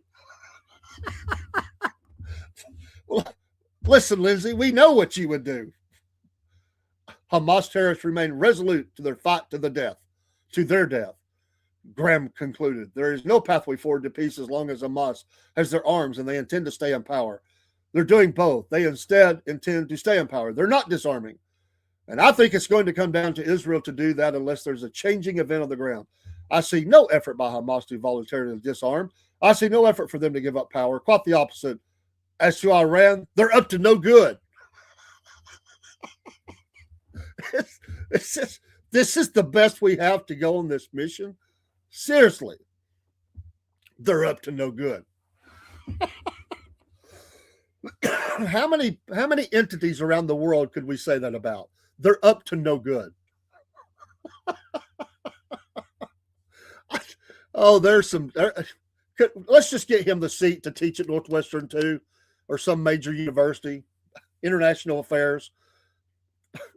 Well, listen, Lindsay, we know what you would do. Hamas terrorists remain resolute to their fight to the death, to their death. Graham concluded, there is no pathway forward to peace as long as Hamas has their arms and they intend to stay in power. They're doing both. They instead intend to stay in power. They're not disarming. And I think it's going to come down to Israel to do that unless there's a changing event on the ground. I see no effort by Hamas to voluntarily disarm. I see no effort for them to give up power. Quite the opposite. As to Iran, they're up to no good. This is the best we have to go on this mission. Seriously, they're up to no good. How many entities around the world could we say that about? They're up to no good. Oh, there's some. Let's just get him the seat to teach at Northwestern too, or some major university, international affairs.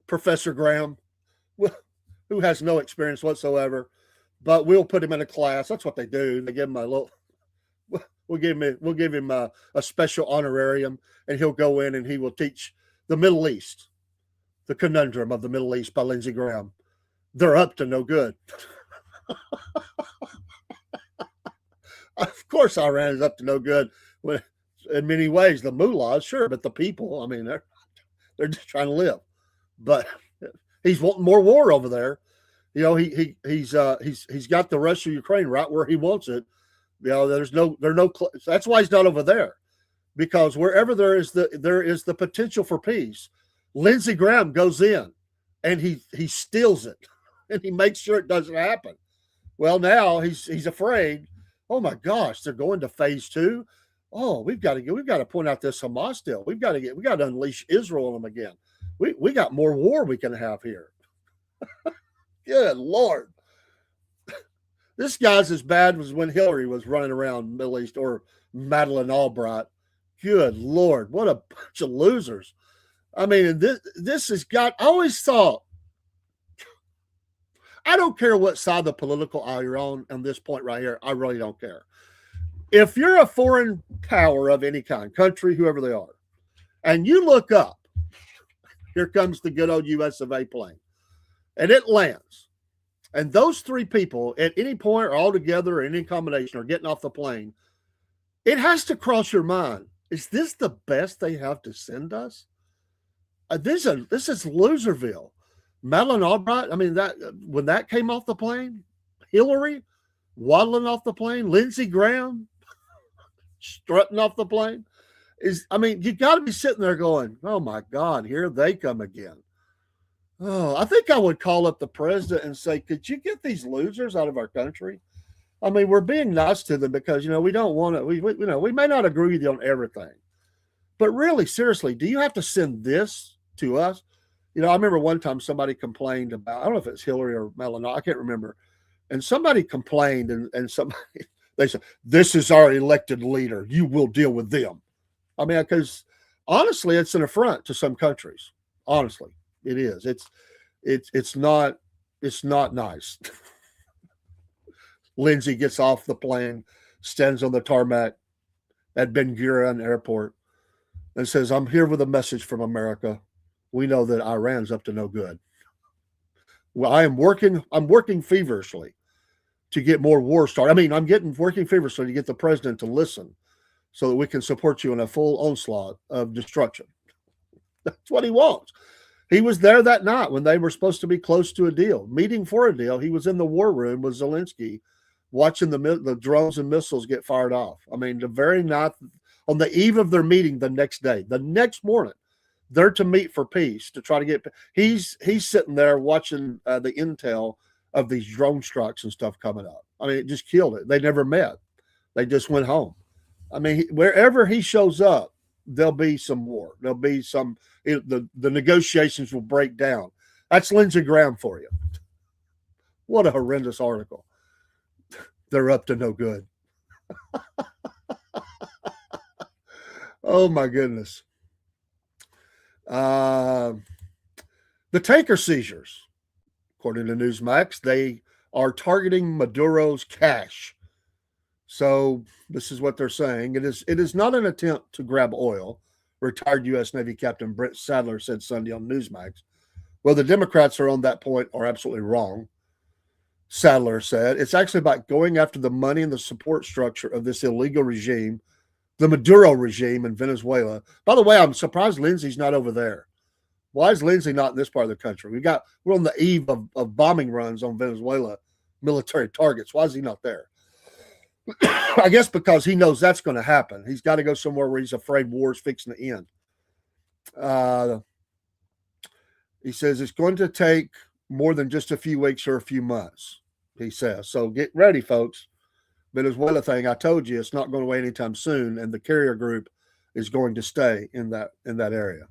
Professor Graham, who has no experience whatsoever, but we'll put him in a class. That's what they do. They give him a little. We'll give him a special honorarium, and he'll go in and he will teach the Middle East, the conundrum of the Middle East by Lindsey Graham. They're up to no good. Of course, Iran is up to no good. In many ways, the mullahs, sure, but the people, I mean, they're just trying to live. But he's wanting more war over there. You know, he's got the Russia-Ukraine right where he wants it. You know, that's why he's not over there, because wherever there is the potential for peace, Lindsey Graham goes in and he steals it and he makes sure it doesn't happen. Well, now he's afraid. Oh my gosh, they're going to phase 2. Oh, we've got to point out this Hamas deal. We've got to unleash Israel on them again. We got more war we can have here. Good Lord. This guy's as bad as when Hillary was running around the Middle East, or Madeleine Albright. Good Lord, what a bunch of losers. I mean, this has got, I always thought, I don't care what side of the political aisle you're on this point right here. I really don't care. If you're a foreign power of any kind, country, whoever they are, and you look up, here comes the good old US of A plane, and it lands. And those 3 people at any point or all together or any combination are getting off the plane, it has to cross your mind. Is this the best they have to send us? This is Loserville. Madeleine Albright, I mean, that when that came off the plane, Hillary waddling off the plane, Lindsey Graham strutting off the plane. You got to be sitting there going, oh my God, here they come again. Oh, I think I would call up the president and say, could you get these losers out of our country? I mean, we're being nice to them because, we don't want to, we may not agree with you on everything, but really, seriously, do you have to send this to us? I remember one time somebody complained about, I don't know if it's Hillary or Melanie, I can't remember. And somebody complained and they said, this is our elected leader. You will deal with them. I mean, because honestly, it's an affront to some countries. Honestly, it is. It's not nice. Lindsey gets off the plane, stands on the tarmac at Ben Gurion Airport, and says, I'm here with a message from America. We know that Iran's up to no good. Well, I'm working feverishly to get more war started. I mean, working feverishly to get the president to listen so that we can support you in a full onslaught of destruction. That's what he wants. He was there that night when they were supposed to be close to a deal, meeting for a deal. He was in the war room with Zelensky, watching the drones and missiles get fired off. I mean, the very night, on the eve of their meeting the next day, the next morning, They're to meet for peace to try to get. He's sitting there watching the intel of these drone strikes and stuff coming up. I mean, it just killed it. They never met. They just went home. I mean, wherever he shows up, there'll be some war. There'll be some. The negotiations will break down. That's Lindsey Graham for you. What a horrendous article. They're up to no good. Oh my goodness. The tanker seizures, according to Newsmax, they are targeting Maduro's cash. So this is what they're saying. It is not an attempt to grab oil, retired U.S. Navy Captain Brent Sadler said Sunday on Newsmax. Well, the Democrats are on that point are absolutely wrong. Sadler said it's actually about going after the money and the support structure of this illegal regime, the Maduro regime in Venezuela. By the way, I'm surprised Lindsey's not over there. Why is Lindsey not in this part of the country? We're on the eve of bombing runs on Venezuela military targets. Why is he not there? I guess because he knows that's going to happen. He's got to go somewhere where he's afraid war's fixing to end. He says it's going to take more than just a few weeks or a few months, he says. So get ready, folks. Venezuela thing, I told you, it's not going away anytime soon, and the carrier group is going to stay in that area.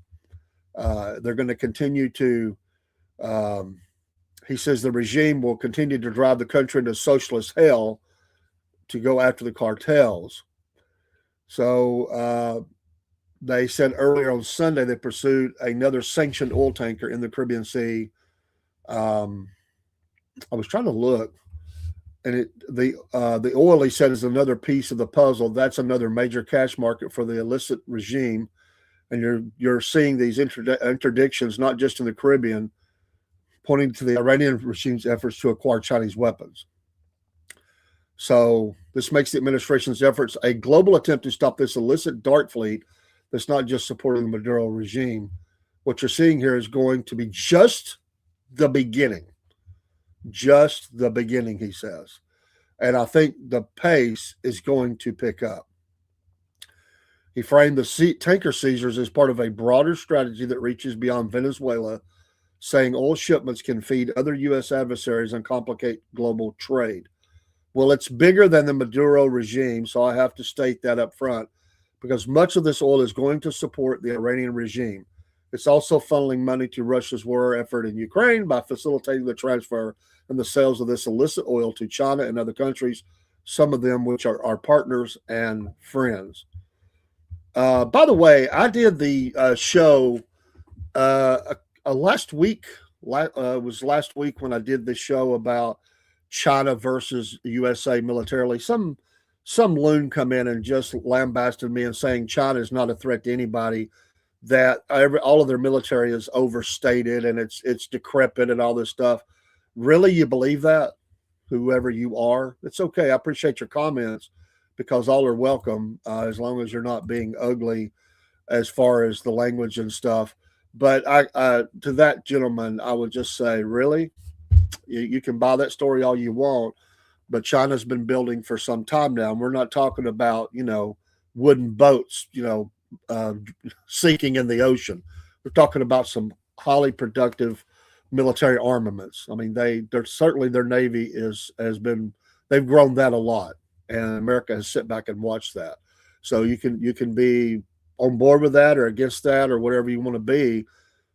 They're going to continue to, he says the regime will continue to drive the country into socialist hell to go after the cartels. So they said earlier on Sunday they pursued another sanctioned oil tanker in the Caribbean Sea. I was trying to look, and the oil, he said, is another piece of the puzzle. That's another major cash market for the illicit regime, and you're seeing these interdictions not just in the Caribbean, pointing to the Iranian regime's efforts to acquire Chinese weapons. So this makes the administration's efforts a global attempt to stop this illicit dark fleet that's not just supporting the Maduro regime. What you're seeing here is going to be just the beginning. Just the beginning, he says. And I think the pace is going to pick up. He framed the tanker seizures as part of a broader strategy that reaches beyond Venezuela, saying oil shipments can feed other U.S. adversaries and complicate global trade. Well, it's bigger than the Maduro regime, so I have to state that up front, because much of this oil is going to support the Iranian regime. It's also funneling money to Russia's war effort in Ukraine by facilitating the transfer and the sales of this illicit oil to China and other countries, some of them which are our partners and friends. By the way, I did the show last week. Was last week when I did the show about China versus USA militarily. Some loon come in and just lambasted me and saying China is not a threat to anybody, that all of their military is overstated and it's decrepit and all this stuff. Really, you believe that? Whoever you are, it's okay. I appreciate your comments because all are welcome as long as you're not being ugly as far as the language and stuff. But to that gentleman, I would just say, really? You can buy that story all you want, but China's been building for some time now. And we're not talking about, wooden boats, sinking in the ocean. We're talking about some highly productive military armaments. I mean, they're certainly, their Navy they've grown that a lot, and America has sit back and watched that. So you can be on board with that or against that or whatever you want to be,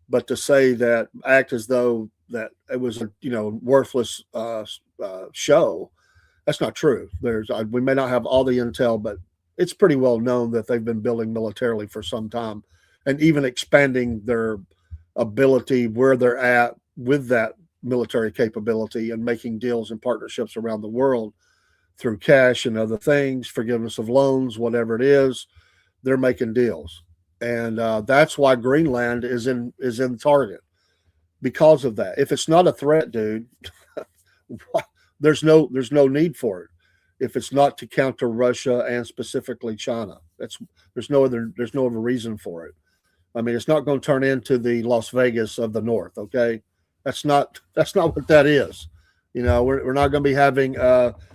but to say that, act as though that it was a worthless show, that's not true. We may not have all the intel, but it's pretty well known that they've been building militarily for some time and even expanding their ability where they're at with that military capability and making deals and partnerships around the world through cash and other things, forgiveness of loans, whatever it is, they're making deals. And that's why Greenland is in target, because of that. If it's not a threat, dude, there's no need for it. If it's not to counter Russia and specifically China, there's no other reason for it. I mean, it's not going to turn into the Las Vegas of the North. Okay, that's not what that is. We're not going to be having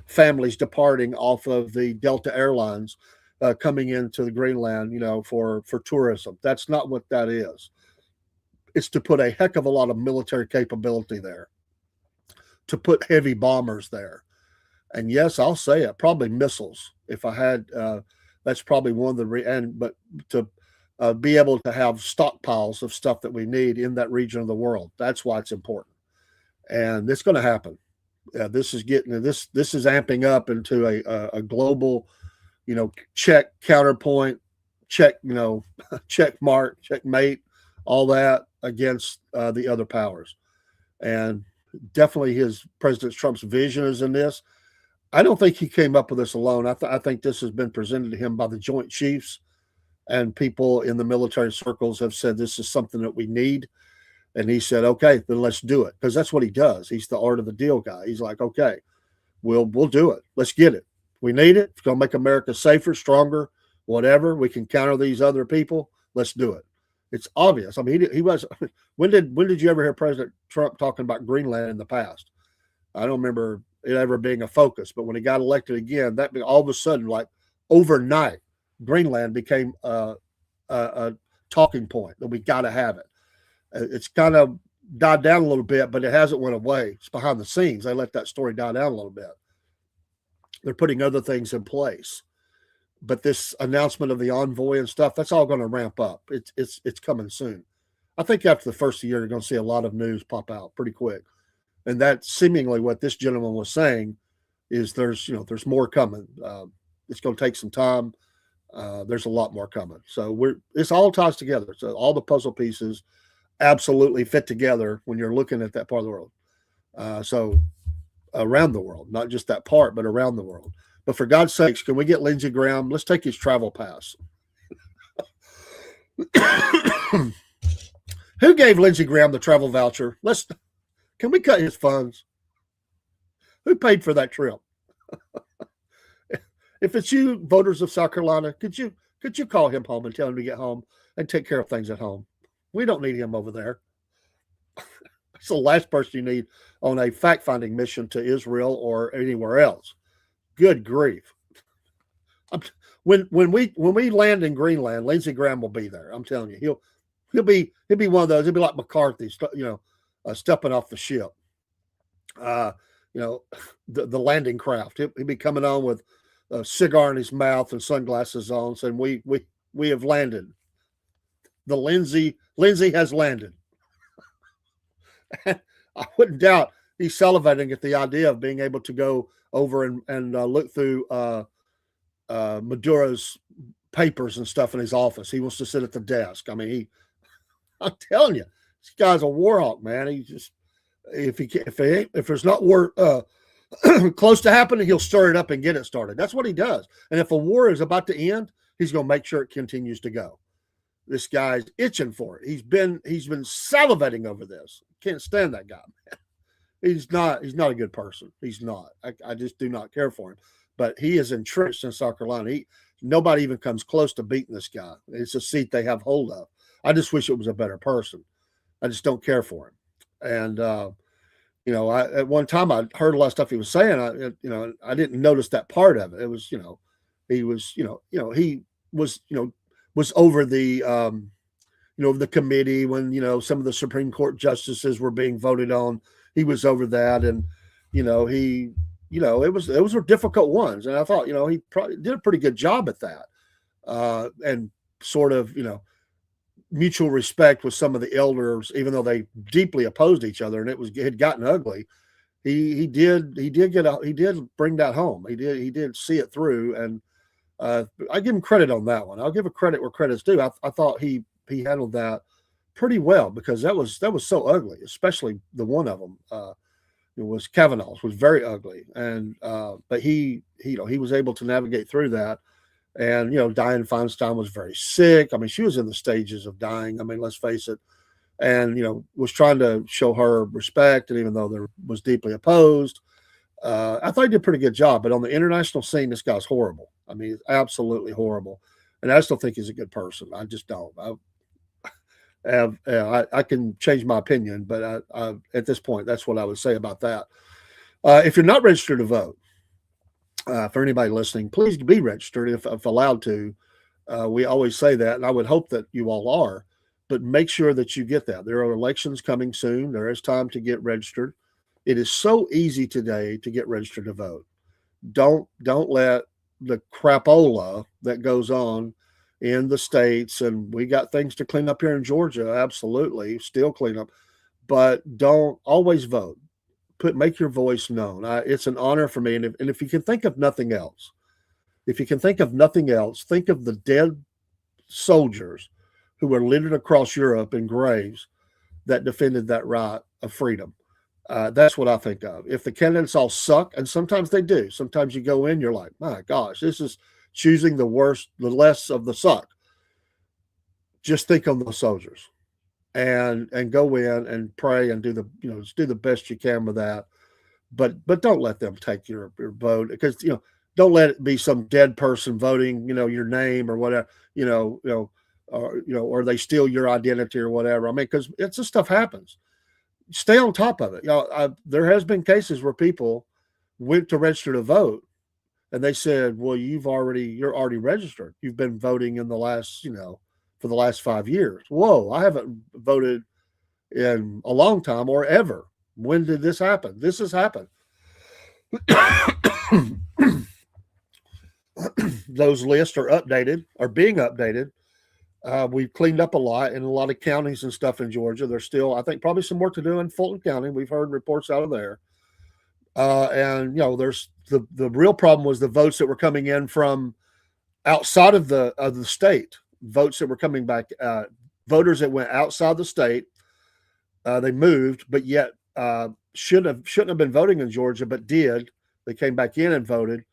families departing off of the Delta Airlines coming into the Greenland, for tourism. That's not what that is. it's to put a heck of a lot of military capability there, to put heavy bombers there. And yes, I'll say it, probably missiles. If I had, that's probably one of but to be able to have stockpiles of stuff that we need in that region of the world. That's why it's important. And it's going to happen. This is amping up into a global, check, counterpoint, check, check mark, checkmate, all that against the other powers. And definitely President Trump's vision is in this. I don't think he came up with this alone. I think this has been presented to him by the Joint Chiefs, and people in the military circles have said this is something that we need. And he said, okay, then let's do it. Because that's what he does. He's the art of the deal guy. He's like, okay, we'll do it. Let's get it. We need it. It's going to make America safer, stronger, whatever. We can counter these other people. Let's do it. It's obvious. I mean, he was. When did you ever hear President Trump talking about Greenland in the past? I don't remember it ever being a focus. But when he got elected again, that all of a sudden, like overnight, Greenland became a talking point that we got to have it. It's kind of died down a little bit, but it hasn't went away. It's behind the scenes. They let that story die down a little bit. They're putting other things in place. But this announcement of the envoy and stuff, that's all going to ramp up. It's coming soon. I think after the first of the year, you're going to see a lot of news pop out pretty quick. And that's seemingly what this gentleman was saying is there's more coming. It's going to take some time. There's a lot more coming. So this all ties together. So all the puzzle pieces absolutely fit together when you're looking at that part of the world. So around the world, not just that part, but around the world. But for God's sakes, can we get Lindsey Graham? Let's take his travel pass. Who gave Lindsey Graham the travel voucher? Can we cut his funds? Who paid for that trip? If it's you, voters of South Carolina, could you call him home and tell him to get home and take care of things at home? We don't need him over there. It's the last person you need on a fact-finding mission to Israel or anywhere else. Good grief! When we land in Greenland, Lindsey Graham will be there. I'm telling you, he'll be one of those. He'll be like McCarthy, stepping off the ship. The landing craft. He'll be coming on with a cigar in his mouth and sunglasses on, saying, "We have landed. The Lindsey has landed." I wouldn't doubt he's salivating at the idea of being able to go over and look through Maduro's papers and stuff in his office. He wants to sit at the desk. I mean, I'm telling you, this guy's a war hawk, man. He just if there's not war close to happening, he'll stir it up and get it started. That's what he does. And if a war is about to end, he's going to make sure it continues to go. This guy's itching for it. He's been salivating over this. Can't stand that guy, man. He's not a good person. He's not. I just do not care for him. But he is entrenched in South Carolina. Nobody even comes close to beating this guy. It's a seat they have hold of. I just wish it was a better person. I just don't care for him. And at one time I heard a lot of stuff he was saying. I didn't notice that part of it. It was, he was over the the committee when some of the Supreme Court justices were being voted on. He was over that, and it were difficult ones, and I thought he probably did a pretty good job at that, and sort of mutual respect with some of the elders, even though they deeply opposed each other, and it had gotten ugly. He did bring that home. He did see it through, and I give him credit on that one. I'll give a credit where credit's due. I thought he handled that pretty well, because that was so ugly, especially the one of them. It was Kavanaugh's was very ugly, and but he was able to navigate through that. And Dianne Feinstein was very sick. I mean, she was in the stages of dying. I mean, let's face it. And was trying to show her respect, and even though there was deeply opposed, I thought he did a pretty good job. But on the international scene, this guy's horrible. I mean, he's absolutely horrible. And I still think he's a good person. I just don't. I can change my opinion, but at this point, that's what I would say about that. If you're not registered to vote, for anybody listening, please be registered if allowed to. We always say that, and I would hope that you all are. but make sure that you get that. There are elections coming soon. There is time to get registered. It is so easy today to get registered to vote. Don't let the crapola that goes on in the states, and we got things to clean up here in Georgia, absolutely, still clean up, but don't always vote. Make your voice known. It's an honor for me, and if you can think of nothing else, think of the dead soldiers who were littered across Europe in graves that defended that right of freedom. That's what I think of. If the candidates all suck, and sometimes they do, sometimes you go in, you're like, my gosh, this is choosing the worst, the less of the suck. Just think on those soldiers, and go in and pray and just do the best you can with that. But don't let them take your vote, because don't let it be some dead person voting your name or whatever, or they steal your identity or whatever. I mean, because it's this stuff happens. Stay on top of it. There has been cases where people went to register to vote, and they said, "Well, you're already registered. You've been voting in the last, for the last 5 years." Whoa, I haven't voted in a long time or ever. When did this happen? This has happened. Those lists are being updated. We've cleaned up a lot in a lot of counties and stuff in Georgia. There's still, I think, probably some work to do in Fulton County. We've heard reports out of there. And there's the real problem was the votes that were coming in from outside of the state. Votes that were coming back, voters that went outside the state. They moved, but yet shouldn't have been voting in Georgia, but did. They came back in and voted.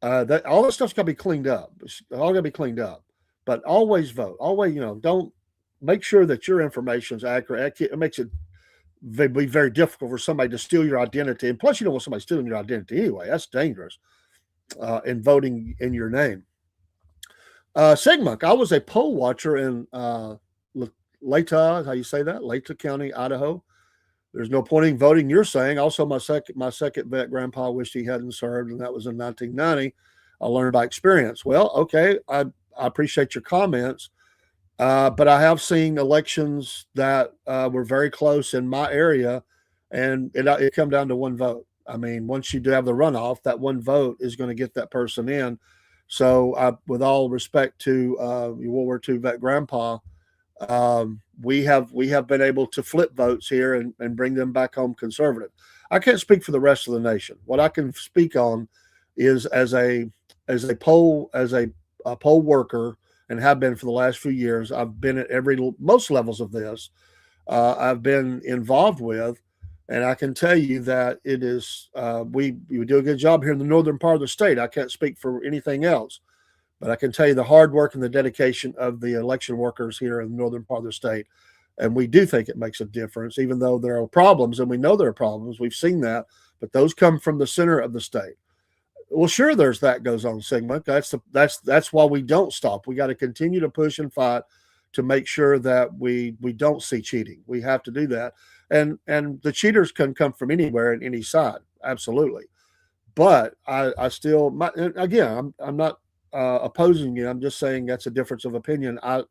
All this stuff's got to be cleaned up. It's all got to be cleaned up. But always vote. Always, don't make sure that your information is accurate. It makes it be very difficult for somebody to steal your identity. And plus, you don't want somebody stealing your identity anyway. That's dangerous. In voting in your name. Sigmund, I was a poll watcher in Lata, how you say that? Lata County, Idaho. There's no point in voting, you're saying. Also, my second vet grandpa wished he hadn't served, and that was in 1990. I learned by experience. Well, okay, I appreciate your comments, but I have seen elections that were very close in my area, and it come down to one vote. I mean, once you do have the runoff, that one vote is going to get that person in. So, with all respect to World War II vet grandpa, we have been able to flip votes here and bring them back home conservative. I can't speak for the rest of the nation. What I can speak on is as a poll worker, and have been for the last few years. I've been at most levels of this. I've been involved with, and I can tell you that it is we do a good job here in the northern part of the state. I can't speak for anything else. But I can tell you the hard work and the dedication of the election workers here in the northern part of the state. And we do think it makes a difference, even though there are problems, and we know there are problems. We've seen that, but those come from the center of the state. Well, sure, there's that goes on, Sigmund. That's why we don't stop. We got to continue to push and fight to make sure that we don't see cheating. We have to do that. And the cheaters can come from anywhere and any side. Absolutely. But I still, again, I'm not opposing you. I'm just saying that's a difference of opinion. I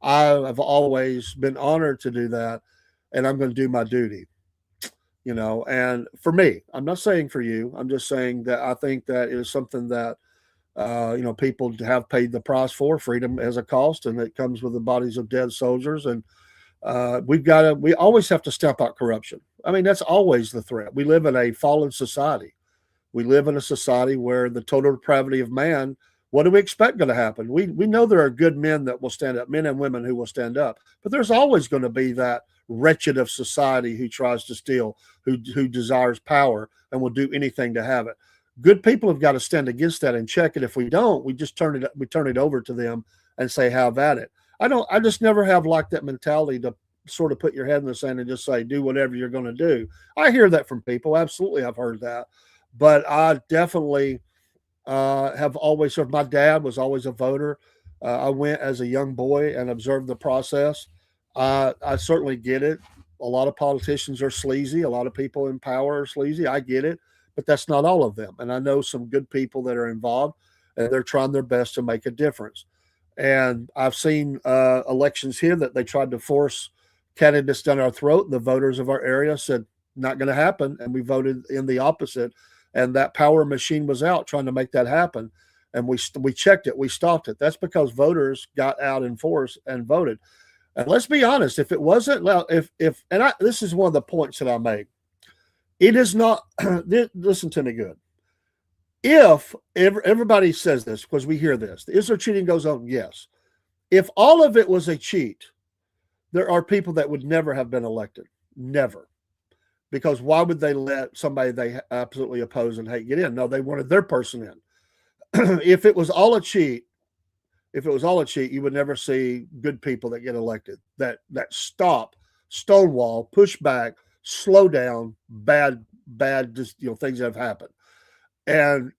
have always been honored to do that, and I'm going to do my duty. And for me, I'm not saying for you. I'm just saying that I think that it is something that people have paid the price for. Freedom has a cost, and it comes with the bodies of dead soldiers. And we always have to stamp out corruption. I mean, that's always the threat. We live in a fallen society. We live in a society where the total depravity of man. What do we expect going to happen? We know there are good men that will stand up, men and women who will stand up, but there's always going to be that wretched of society who tries to steal, who desires power and will do anything to have it. Good people have got to stand against that and check it. If we don't, we turn it over to them and say, have at it. I just never have liked that mentality to sort of put your head in the sand and just say, do whatever you're going to do. I hear that from people. Absolutely. I've heard that, but I definitely have always served. My dad was always a voter. I went as a young boy and observed the process. I certainly get it. A lot of politicians are sleazy. A lot of people in power are sleazy. I get it, but that's not all of them. And I know some good people that are involved, and they're trying their best to make a difference. And I've seen elections here that they tried to force candidates down our throat, and the voters of our area said, not going to happen. And we voted in the opposite. And that power machine was out trying to make that happen. And we checked it, we stopped it. That's because voters got out in force and voted. And let's be honest, if it wasn't, this is one of the points that I make. It is not, listen to me good. If everybody says this, because we hear this, is there cheating goes on? Yes. If all of it was a cheat, there are people that would never have been elected. Never. Because why would they let somebody they absolutely oppose and hate get in? No, they wanted their person in. If it was all a cheat, you would never see good people that get elected, that stop, stonewall, push back, slow down bad things that have happened. And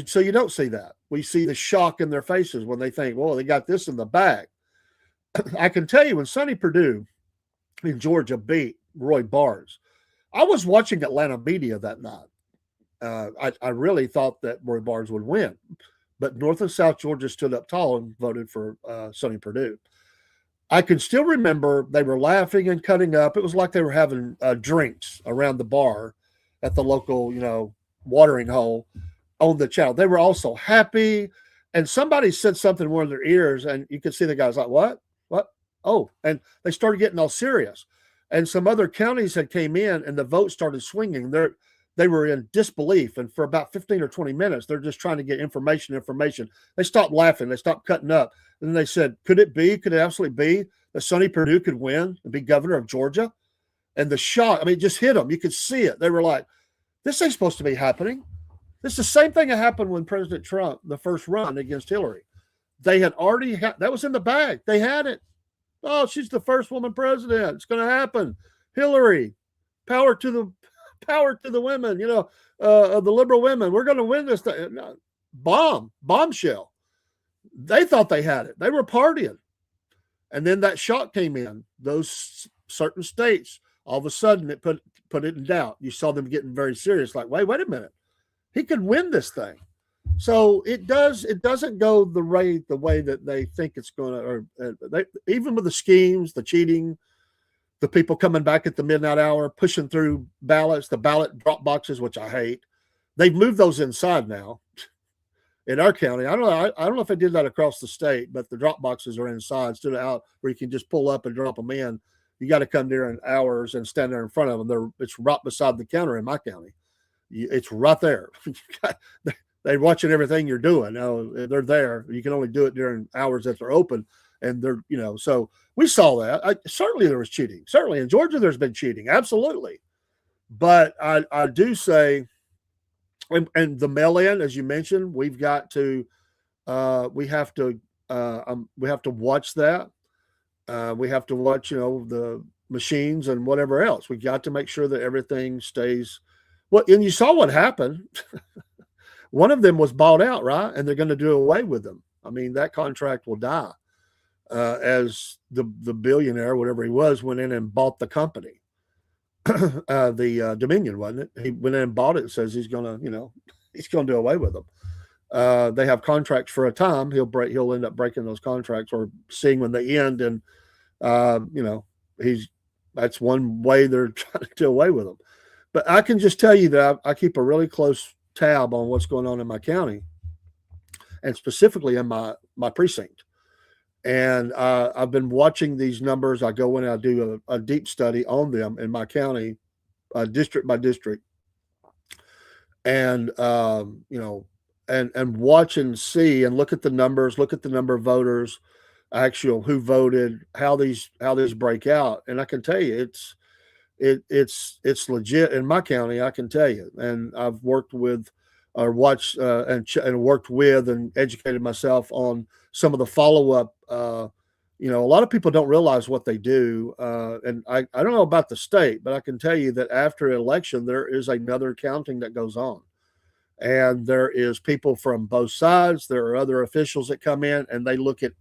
so you don't see that. We see the shock in their faces when they think, well, they got this in the bag. I can tell you when Sonny Perdue in Georgia beat Roy Barnes, I was watching Atlanta media that night. I really thought that Roy Barnes would win, but North and South Georgia stood up tall and voted for Sonny Perdue. I can still remember they were laughing and cutting up. It was like they were having drinks around the bar at the local, watering hole on the channel. They were also happy, and somebody said something in one of their ears, and you could see the guys like, what? Oh, and they started getting all serious. And some other counties had came in, and the vote started swinging. They were in disbelief, and for about 15 or 20 minutes, they're just trying to get information. They stopped laughing. They stopped cutting up. And then they said, could it absolutely be that Sonny Perdue could win and be governor of Georgia? And the shock, it just hit them. You could see it. They were like, this ain't supposed to be happening. This is the same thing that happened when President Trump, the first run against Hillary. They had already that was in the bag. They had it. Oh, she's the first woman president. It's going to happen. Hillary, power to the women, the liberal women. We're going to win this thing. Bombshell. They thought they had it. They were partying. And then that shock came in. Those certain states, all of a sudden it put it in doubt. You saw them getting very serious, like, wait a minute. He could win this thing. So it doesn't go the way that they think it's going to, or even with the schemes, the cheating, the people coming back at the midnight hour, pushing through ballots, the ballot drop boxes, which I hate. They've moved those inside now in our county. I don't know if they did that across the state, but the drop boxes are inside instead of out where you can just pull up and drop them in. You got to come there in hours and stand there in front of them. It's right beside the counter in my county. It's right there. They're watching everything you're doing. They're there. You can only do it during hours that they're open. And they're, so we saw that. Certainly there was cheating. Certainly in Georgia, there's been cheating. Absolutely. But I do say, and the mail-in, as you mentioned, we have to watch that. We have to watch, the machines and whatever else. We got to make sure that everything stays. Well, and you saw what happened. One of them was bought out, right? And they're going to do away with them. That contract will die as the billionaire, whatever he was, went in and bought the company. The Dominion, wasn't it? He went in and bought it and says he's going to do away with them. They have contracts for a time. He'll end up breaking those contracts or seeing when they end. And, that's one way they're trying to do away with them. But I can just tell you that I keep a really close tab on what's going on in my county and specifically in my precinct. And I've been watching these numbers. I go in and I do a deep study on them in my county, district by district. And, and watch and see and look at the numbers, look at the number of voters, who voted, how these break out. And I can tell you, it's legit in my county. I can tell you, and I've worked with, or watched and worked with, and educated myself on some of the follow up. A lot of people don't realize what they do, and I don't know about the state, but I can tell you that after an election, there is another counting that goes on, and there is people from both sides. There are other officials that come in, and they look at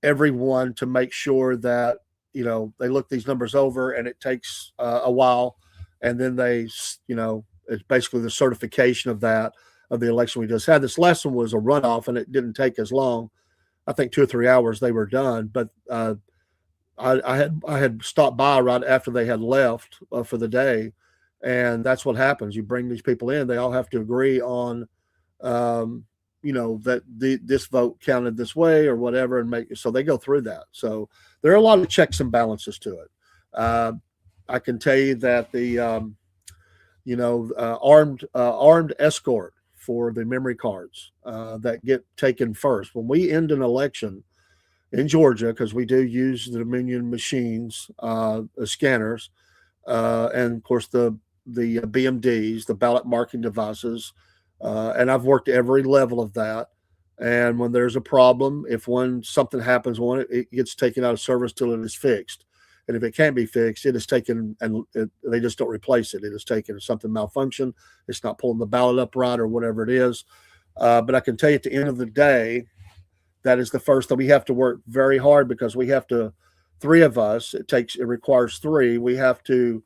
everyone to make sure that. They look these numbers over, and it takes a while, and then it's basically the certification of the election we just had. This last one was a runoff, and it didn't take as long, I think 2 or 3 hours they were done. But I had stopped by right after they had left for the day, and that's what happens. You bring these people in; they all have to agree on, um, that this vote counted this way or whatever, and make so they go through that. So there are a lot of checks and balances to it. Uh, I can tell you that the armed escort for the memory cards that get taken first when we end an election in Georgia, because we do use the Dominion machines, scanners, and of course the BMDs, the ballot marking devices, and I've worked every level of that. And when there's a problem, if something happens on it, it gets taken out of service till it is fixed. And if it can't be fixed, it is taken, and they just don't replace it. It is taken. If something malfunction, it's not pulling the ballot up right or whatever it is. But I can tell you at the end of the day, that is the first that we have to work very hard, because we have to, three of us, it requires three. We have to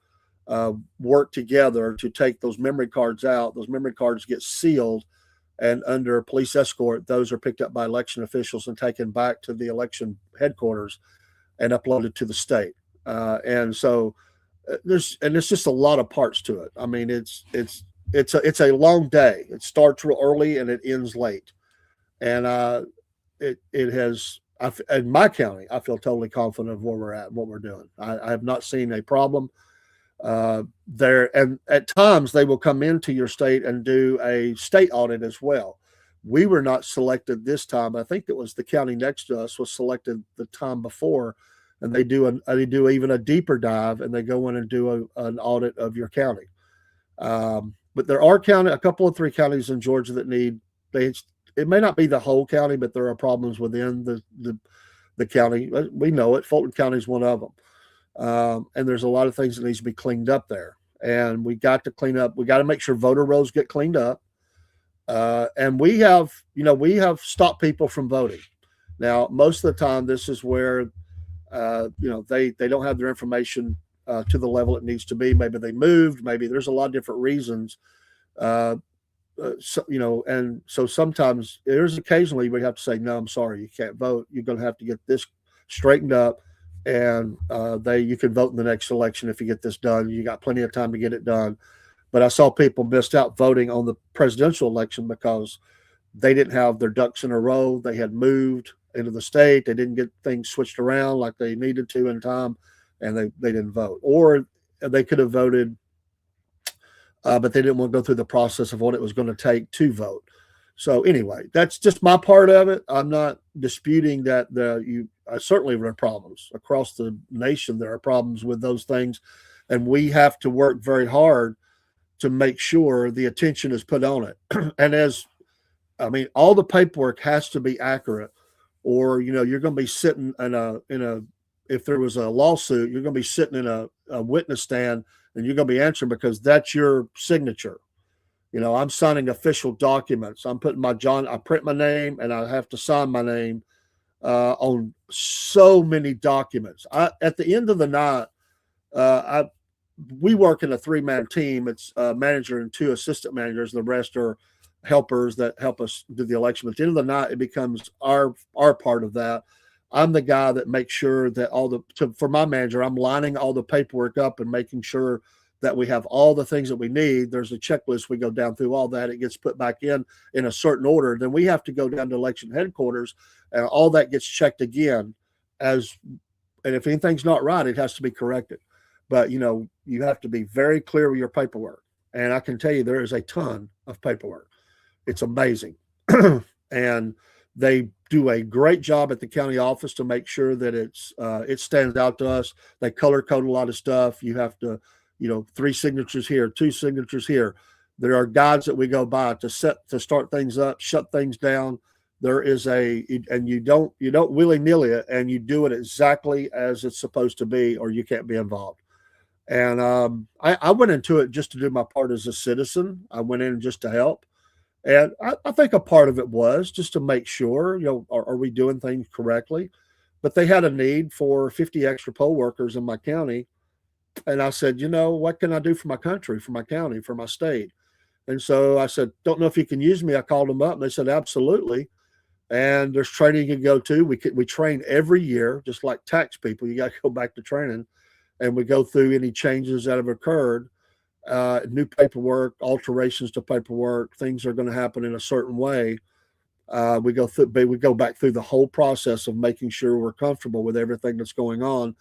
work together to take those memory cards out. Those memory cards get sealed, and under police escort, those are picked up by election officials and taken back to the election headquarters and uploaded to the state. And so it's just a lot of parts to it. I mean, it's a long day. It starts real early and it ends late. And it has, in my county, I feel totally confident of where we're at and what we're doing. I have not seen a problem there. And at times they will come into your state and do a state audit as well. We were not selected this time. I think it was the county next to us was selected the time before, and they do even a deeper dive, and they go in and do an audit of your county. But there are a couple of 3 counties in Georgia that it may not be the whole county, but there are problems within the county. We know it. Fulton County is one of them. And there's a lot of things that needs to be cleaned up there. And we got to clean up. We got to make sure voter rolls get cleaned up. And we have stopped people from voting. Now, most of the time, this is where, they don't have their information to the level it needs to be. Maybe they moved. Maybe there's a lot of different reasons. And so sometimes there's occasionally we have to say, no, I'm sorry, you can't vote. You're going to have to get this straightened up, and you can vote in the next election if you get this done. You got plenty of time to get it done. But I saw people missed out voting on the presidential election because they didn't have their ducks in a row. They had moved into the state. They didn't get things switched around like they needed to in time, and they didn't vote. Or they could have voted, but they didn't want to go through the process of what it was going to take to vote. So anyway, that's just my part of it. I'm not disputing that certainly there are problems across the nation. There are problems with those things, and we have to work very hard to make sure the attention is put on it. And all the paperwork has to be accurate, or you're going to be sitting if there was a lawsuit, you're going to be sitting in a witness stand, and you're going to be answering because that's your signature. I'm signing official documents. I print my name, and I have to sign my name on so many documents. At the end of the night, we work in a 3-man team. It's a manager and 2 assistant managers. The rest are helpers that help us do the election. But at the end of the night, it becomes our part of that. I'm the guy that makes sure that for my manager, I'm lining all the paperwork up and making sure that we have all the things that we need. There's a checklist. We go down through all that. It gets put back in a certain order. Then we have to go down to election headquarters, and all that gets checked again. And if anything's not right, it has to be corrected. But, you have to be very clear with your paperwork. And I can tell you there is a ton of paperwork. It's amazing. And they do a great job at the county office to make sure that it stands out to us. They color code a lot of stuff. You have to, 3 signatures here, 2 signatures here. There are guides that we go by to start things up, shut things down. There is and you don't willy-nilly it, and you do it exactly as it's supposed to be, or you can't be involved. And I went into it just to do my part as a citizen. I went in just to help. And I think a part of it was just to make sure, are we doing things correctly? But they had a need for 50 extra poll workers in my county. And I said, what can I do for my country, for my county, for my state? And so I said, don't know if you can use me. I called them up, and they said, absolutely. and there's training you can go to. We train every year, just like tax people. You got to go back to training, and we go through any changes that have occurred, new paperwork, alterations to paperwork, things are going to happen in a certain way. We go back through the whole process of making sure we're comfortable with everything that's going on,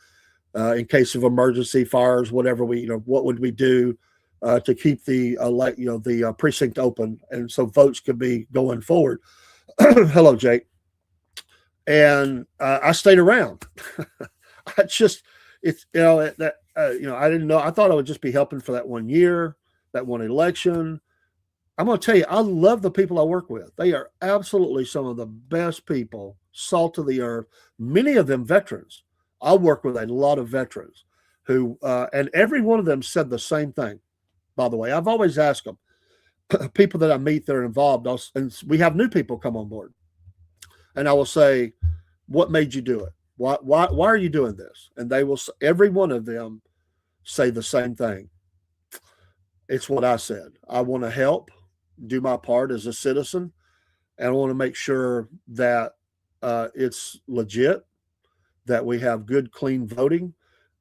in case of emergency fires, whatever what would we do to keep the precinct open, and so votes could be going forward. Hello, Jake. And I stayed around. I just it's that I didn't know. I thought I would just be helping for that 1 year, that one election. I'm going to tell you, I love the people I work with. They are absolutely some of the best people, salt of the earth. Many of them veterans. I work with a lot of veterans who, and every one of them said the same thing. By the way, I've always asked them, people that I meet that are involved, and we have new people come on board, and I will say, "What made you do it? Why are you doing this?" And they will, every one of them, say the same thing. It's what I said. I want to help, do my part as a citizen, and I want to make sure that it's legit, that we have good, clean voting,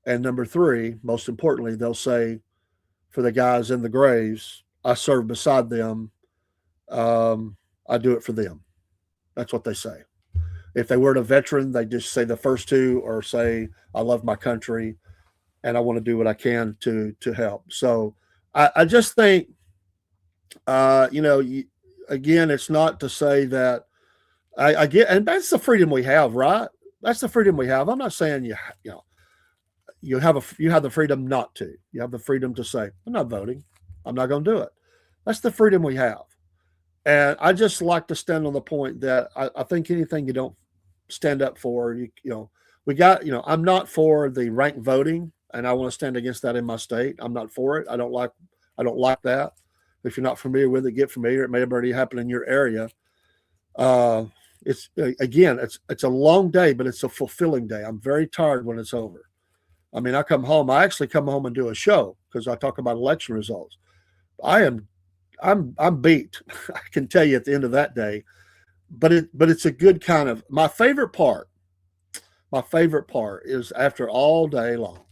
and number three, most importantly, they'll say, for the guys in the graves, I serve beside them. I do it for them. That's what they say. If they weren't a veteran, they just say the first two, or say, I love my country and I want to do what I can to help. So I just think, again, it's not to say that I get, and that's the freedom we have, right? That's the freedom we have. I'm not saying you have the freedom not to. You have the freedom to say, I'm not voting. I'm not going to do it. That's the freedom we have. And I just like to stand on the point that I think anything you don't stand up for, I'm not for the ranked voting, and I want to stand against that in my state. I'm not for it. I don't like that. If you're not familiar with it, get familiar. It may have already happened in your area. It's a long day, but it's a fulfilling day. I'm very tired when it's over. I mean, I actually come home and do a show because I talk about election results. I'm beat. I can tell you at the end of that day, but it's a good kind of, my favorite part is after all day long,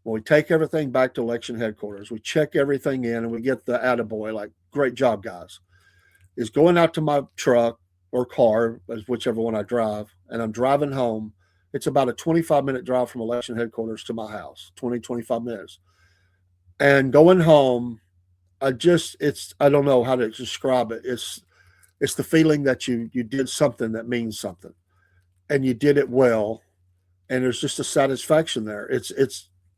when we take everything back to election headquarters, we check everything in and we get the attaboy, like, great job, guys, is going out to my truck or car, whichever one I drive, and I'm driving home. It's about a 25-minute drive from election headquarters to my house, 25 minutes. And going home, I don't know how to describe it. It's the feeling that you did something that means something, and you did it well, and there's just a satisfaction there. It's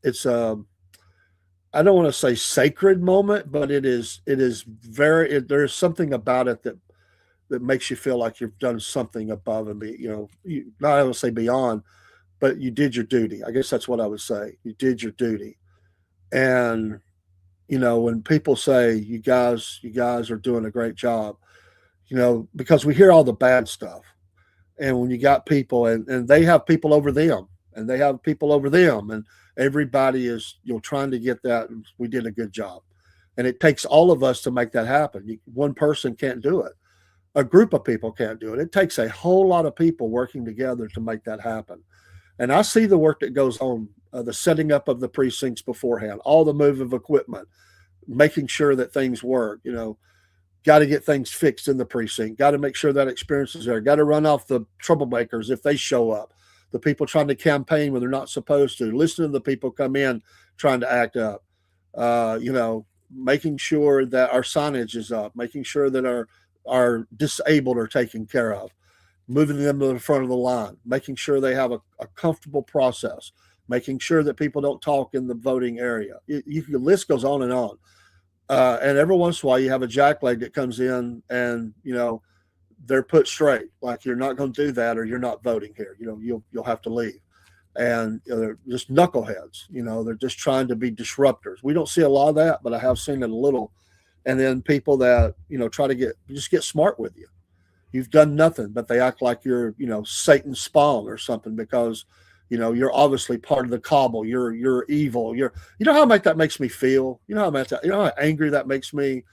I don't want to say sacred moment, but it is there's something about it that makes you feel like you've done something above and not I would say beyond, but you did your duty. I guess that's what I would say. You did your duty. And when people say you guys are doing a great job, because we hear all the bad stuff. And when you got people and they have people over them and they have people over them, and everybody is trying to get that, and we did a good job. And it takes all of us to make that happen. One person can't do it. A group of people can't do it. It takes a whole lot of people working together to make that happen. And I see the work that goes on, the setting up of the precincts beforehand, all the move of equipment, making sure that things work, got to get things fixed in the precinct, got to make sure that experience is there, got to run off the troublemakers if they show up, the people trying to campaign when they're not supposed to, listen to the people come in trying to act up, making sure that our signage is up, making sure that our disabled are taken care of, moving them to the front of the line, making sure they have a comfortable process, making sure that people don't talk in the voting area. The list goes on and on. And every once in a while you have a jackleg that comes in and, they're put straight, like, you're not going to do that or you're not voting here. You'll have to leave. And they're just knuckleheads. They're just trying to be disruptors. We don't see a lot of that, but I have seen it a little. And then people that, try to get smart with you. You've done nothing, but they act like you're, Satan's spawn or something because, you're obviously part of the cabal. You're evil. How that makes me feel. How angry that makes me.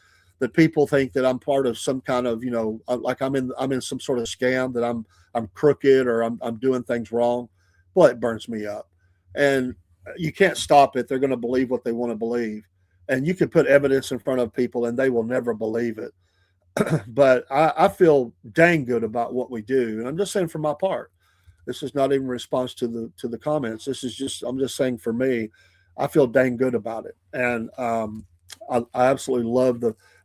that people think that I'm part of some kind of, like I'm in some sort of scam, that I'm crooked, or I'm doing things wrong. Boy, it burns me up. And you can't stop it. They're going to believe what they want to believe. And you can put evidence in front of people and they will never believe it. But I feel dang good about what we do. And I'm just saying, for my part, this is not even a response to the comments. This is just, I'm just saying, for me, I feel dang good about it. And I absolutely love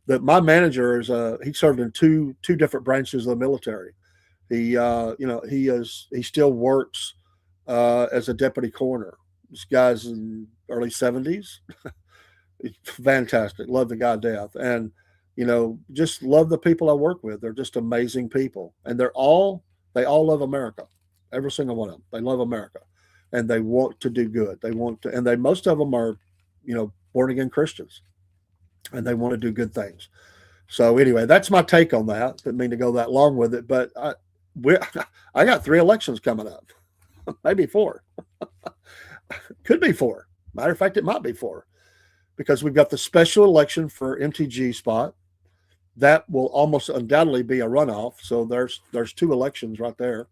that my manager is he served in two different branches of the military. He still works as a deputy coroner. This guy's in early 70s. Fantastic. Love the guy to death. And, just love the people I work with. They're just amazing people. And they all love America. Every single one of them. They love America. And they want to do good. They want to, and most of them are, born again Christians. And they want to do good things. So anyway, that's my take on that. Didn't mean to go that long with it, but I got 3 elections coming up. Maybe 4. Could be 4. Matter of fact, it might be 4. Because we've got the special election for MTG spot. That will almost undoubtedly be a runoff. So there's 2 elections right there.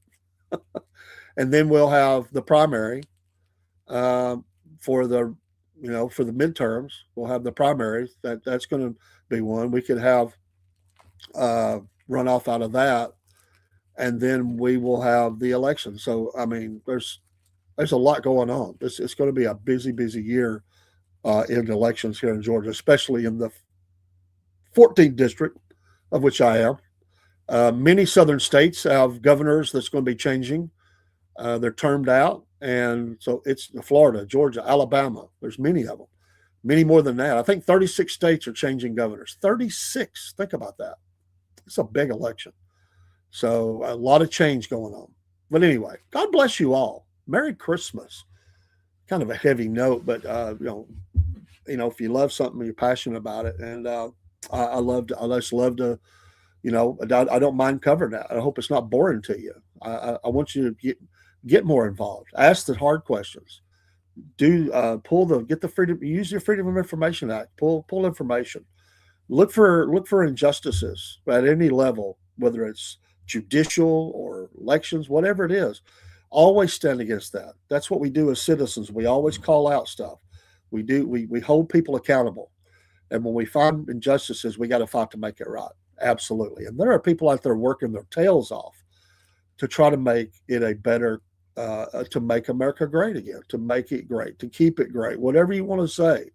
And then we'll have the primary for the midterms. We'll have the primaries. That's going to be one. We could have runoff out of that, and then we will have the election. So I mean, there's a lot going on. It's going to be a busy year in elections here in Georgia, especially in the 14th district, of which I am. Many southern states have governors that's going to be changing. They're termed out. And so it's Florida, Georgia, Alabama. There's many of them, many more than that. I think 36 states are changing governors. 36. Think about that. It's a big election. So a lot of change going on. But anyway, God bless you all. Merry Christmas. Kind of a heavy note, but if you love something, you're passionate about it. And I just love to, I don't mind covering that. I hope it's not boring to you. I want you to get more involved. Ask the hard questions. Get the freedom. Use your Freedom of Information Act. Pull information. Look for injustices at any level, whether it's judicial or elections, whatever it is. Always stand against that. That's what we do as citizens. We always call out stuff. We hold people accountable. And when we find injustices, we got to fight to make it right. Absolutely. And there are people out there working their tails off to try to make it a better, to make America great again, to make it great, to keep it great, whatever you want to say,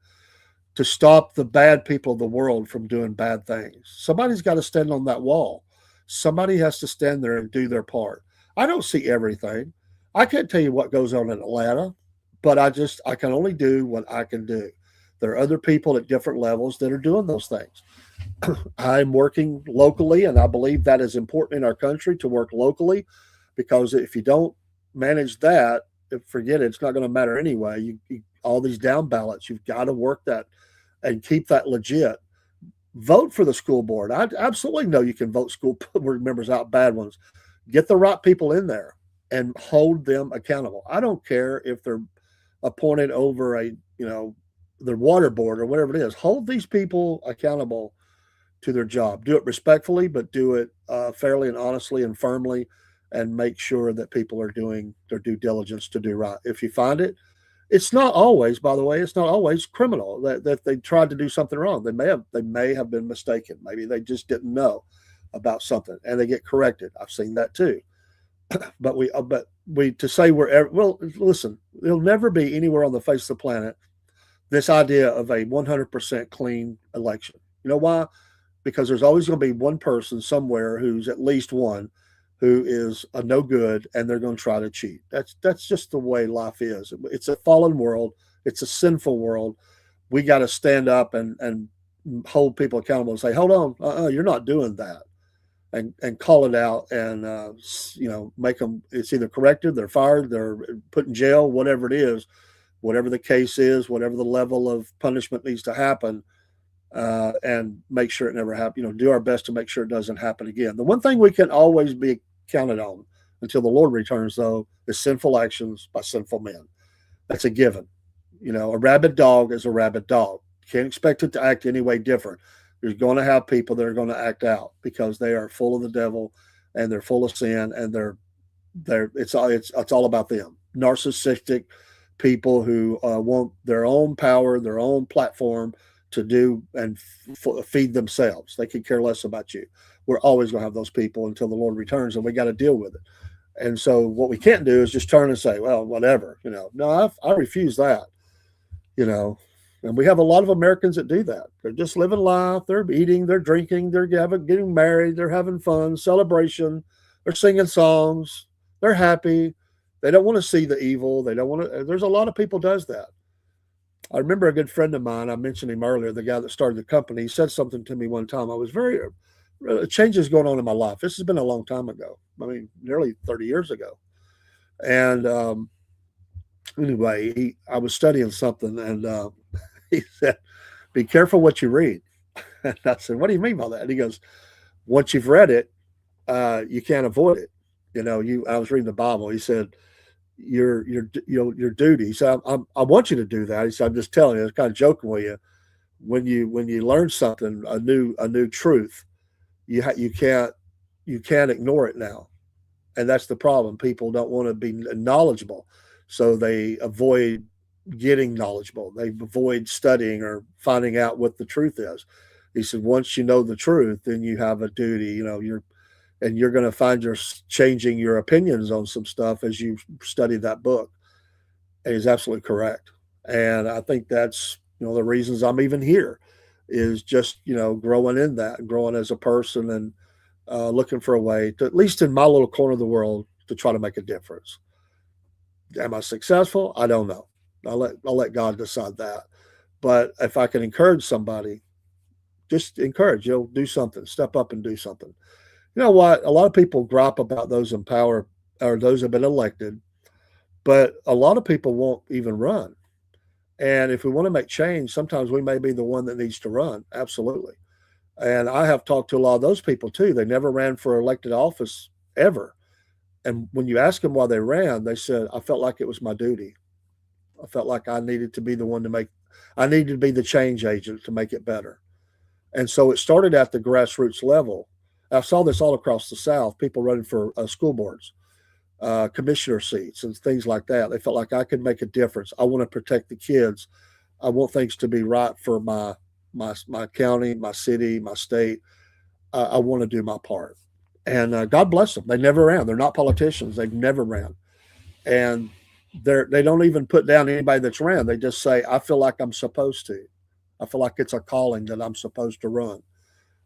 to stop the bad people of the world from doing bad things. Somebody's got to stand on that wall. Somebody has to stand there and do their part. I don't see everything. I can't tell you what goes on in Atlanta, but I can only do what I can do. There are other people at different levels that are doing those things. I'm working locally, and I believe that is important in our country, to work locally, because if you don't manage that, forget it. It's not going to matter anyway. All these down ballots, you've got to work that and keep that legit. Vote for the school board. I absolutely know you can vote school board members out, bad ones. Get the right people in there and hold them accountable. I don't care if they're appointed over the water board or whatever it is. Hold these people accountable to their job. Do it respectfully, but do it fairly and honestly and firmly, and make sure that people are doing their due diligence to do right. If you find it, it's not always, by the way, it's not always criminal that they tried to do something wrong. They may have been mistaken. Maybe they just didn't know about something and they get corrected. I've seen that too. But to say listen, there'll never be anywhere on the face of the planet this idea of a 100% clean election. You know why? Because there's always going to be one person somewhere who's at least one who is a no good, and they're going to try to cheat. That's just the way life is. It's a fallen world. It's a sinful world. We got to stand up and hold people accountable and say, hold on, you're not doing that. And call it out and, make them, it's either corrected, they're fired, they're put in jail, whatever it is, whatever the case is, whatever the level of punishment needs to happen, and make sure it never happens. Do our best to make sure it doesn't happen again. The one thing we can always be counted on until the Lord returns, though, is sinful actions by sinful men. That's a given. A rabid dog is a rabid dog. You can't expect it to act any way different. You're going to have people that are going to act out because they are full of the devil, and they're full of sin, and it's all about them. Narcissistic people who want their own power, their own platform to do and feed themselves. They could care less about you. We're always going to have those people until the Lord returns, and we got to deal with it. And so what we can't do is just turn and say, well, whatever, No, I refuse that, you know. And we have a lot of Americans that do that. They're just living life. They're eating, they're drinking, they're getting married, they're having fun, celebration, they're singing songs, they're happy. They don't want to see the evil. They don't want to. There's a lot of people does that. I remember a good friend of mine. I mentioned him earlier. The guy that started the company. He said something to me one time. I was very changes going on in my life. This has been a long time ago. I mean, nearly 30 years ago. And anyway, I was studying something, and he said, "Be careful what you read." And I said, "What do you mean by that?" And he goes, "Once you've read it, you can't avoid it. I was reading the Bible. He said, your duty." He said, I want you to do that. He said, "I'm just telling you, I was kind of joking with you. When you learn something, a new truth, you can't ignore it now." And that's the problem. People don't want to be knowledgeable, so they avoid getting knowledgeable. They avoid studying or finding out what the truth is. He said, once you know the truth, then you have a duty. You're going to find you're changing your opinions on some stuff as you study that book. And he's absolutely correct. And I think that's the reasons I'm even here is just growing in that, growing as a person, and looking for a way to, at least in my little corner of the world, to try to make a difference. Am I successful? I don't know. I'll let God decide that. But if I can encourage somebody, just encourage. Do something. Step up and do something. You know what? A lot of people gripe about those in power or those who have been elected, but a lot of people won't even run. And if we want to make change, sometimes we may be the one that needs to run. Absolutely. And I have talked to a lot of those people too. They never ran for elected office ever. And when you ask them why they ran, they said, "I felt like it was my duty. I felt like I needed to be the one I needed to be the change agent to make it better." And so it started at the grassroots level. I saw this all across the South, people running for school boards, commissioner seats, and things like that. They felt like I could make a difference. I want to protect the kids. I want things to be right for my county, my city, my state. I want to do my part. And God bless them. They never ran. They're not politicians. They've never ran. And they don't even put down anybody that's ran. They just say, "I feel like I'm supposed to. I feel like it's a calling that I'm supposed to run,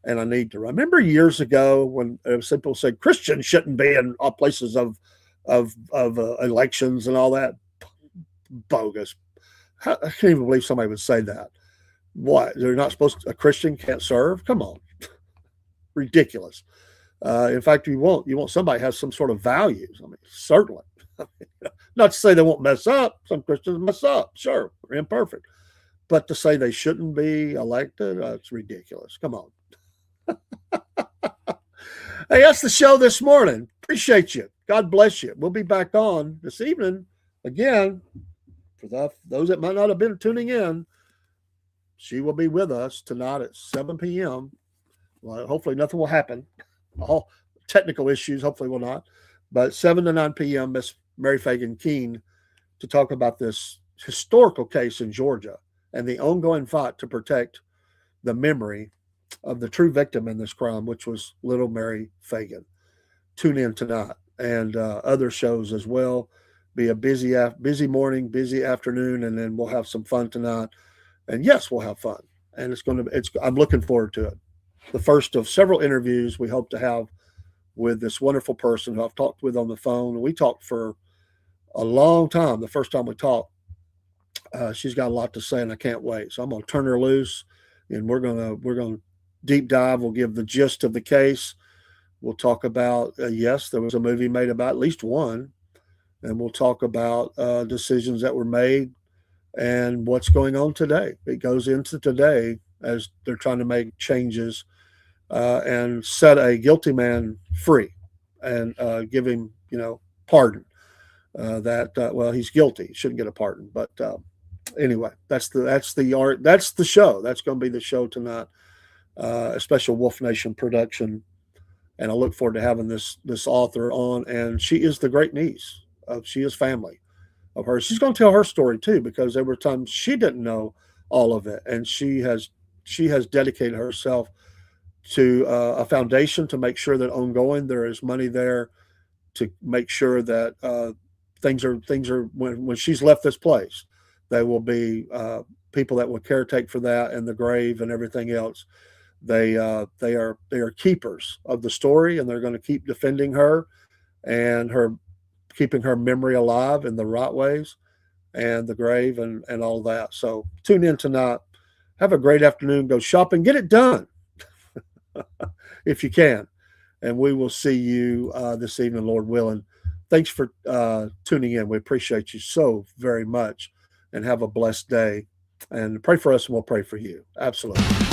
and I need to run." Remember years ago when people said Christians shouldn't be in places of elections and all that? Bogus. I can't even believe somebody would say that. What? They're not supposed to, a Christian can't serve? Come on. Ridiculous. In fact, you want somebody who has some sort of values. I mean, certainly. Not to say they won't mess up. Some Christians mess up. Sure, they're imperfect. But to say they shouldn't be elected, it's ridiculous. Come on. Hey, that's the show this morning. Appreciate you. God bless you. We'll be back on this evening again. For those that might not have been tuning in, she will be with us tonight at 7 p.m. Well, hopefully nothing will happen. All technical issues, hopefully will not. But 7 to 9 p.m., Miss Mary Fagan Keene, to talk about this historical case in Georgia and the ongoing fight to protect the memory of the true victim in this crime, which was little Mary Fagan. Tune in tonight, and other shows as well. Be a busy morning, busy afternoon, and then we'll have some fun tonight. And yes, we'll have fun, and I'm looking forward to it. The first of several interviews we hope to have with this wonderful person who I've talked with on the phone. We talked for a long time. The first time we talked, she's got a lot to say, and I can't wait. So I'm going to turn her loose, and we're going to deep dive. We'll give the gist of the case. We'll talk about yes, there was a movie made about at least one, and we'll talk about decisions that were made and what's going on today. It goes into today as they're trying to make changes and set a guilty man free and give him, pardon. Well, he's guilty. He shouldn't get a pardon. But anyway, that's the show. That's going to be the show tonight. a special Wolf Nation production. And I look forward to having this author on. And she is the great niece of she is family of hers. She's going to tell her story too, because there were times she didn't know all of it, and she has dedicated herself to a foundation to make sure that ongoing there is money there to make sure that things are when she's left this place, there will be people that will caretake for that and the grave and everything else. They are keepers of the story, and they're going to keep defending her and her keeping her memory alive in the right ways and the grave and all that. So tune in tonight. Have a great afternoon. Go shopping. Get it done if you can. And we will see you this evening, Lord willing. Thanks for tuning in. We appreciate you so very much, and have a blessed day. And pray for us, and we'll pray for you. Absolutely.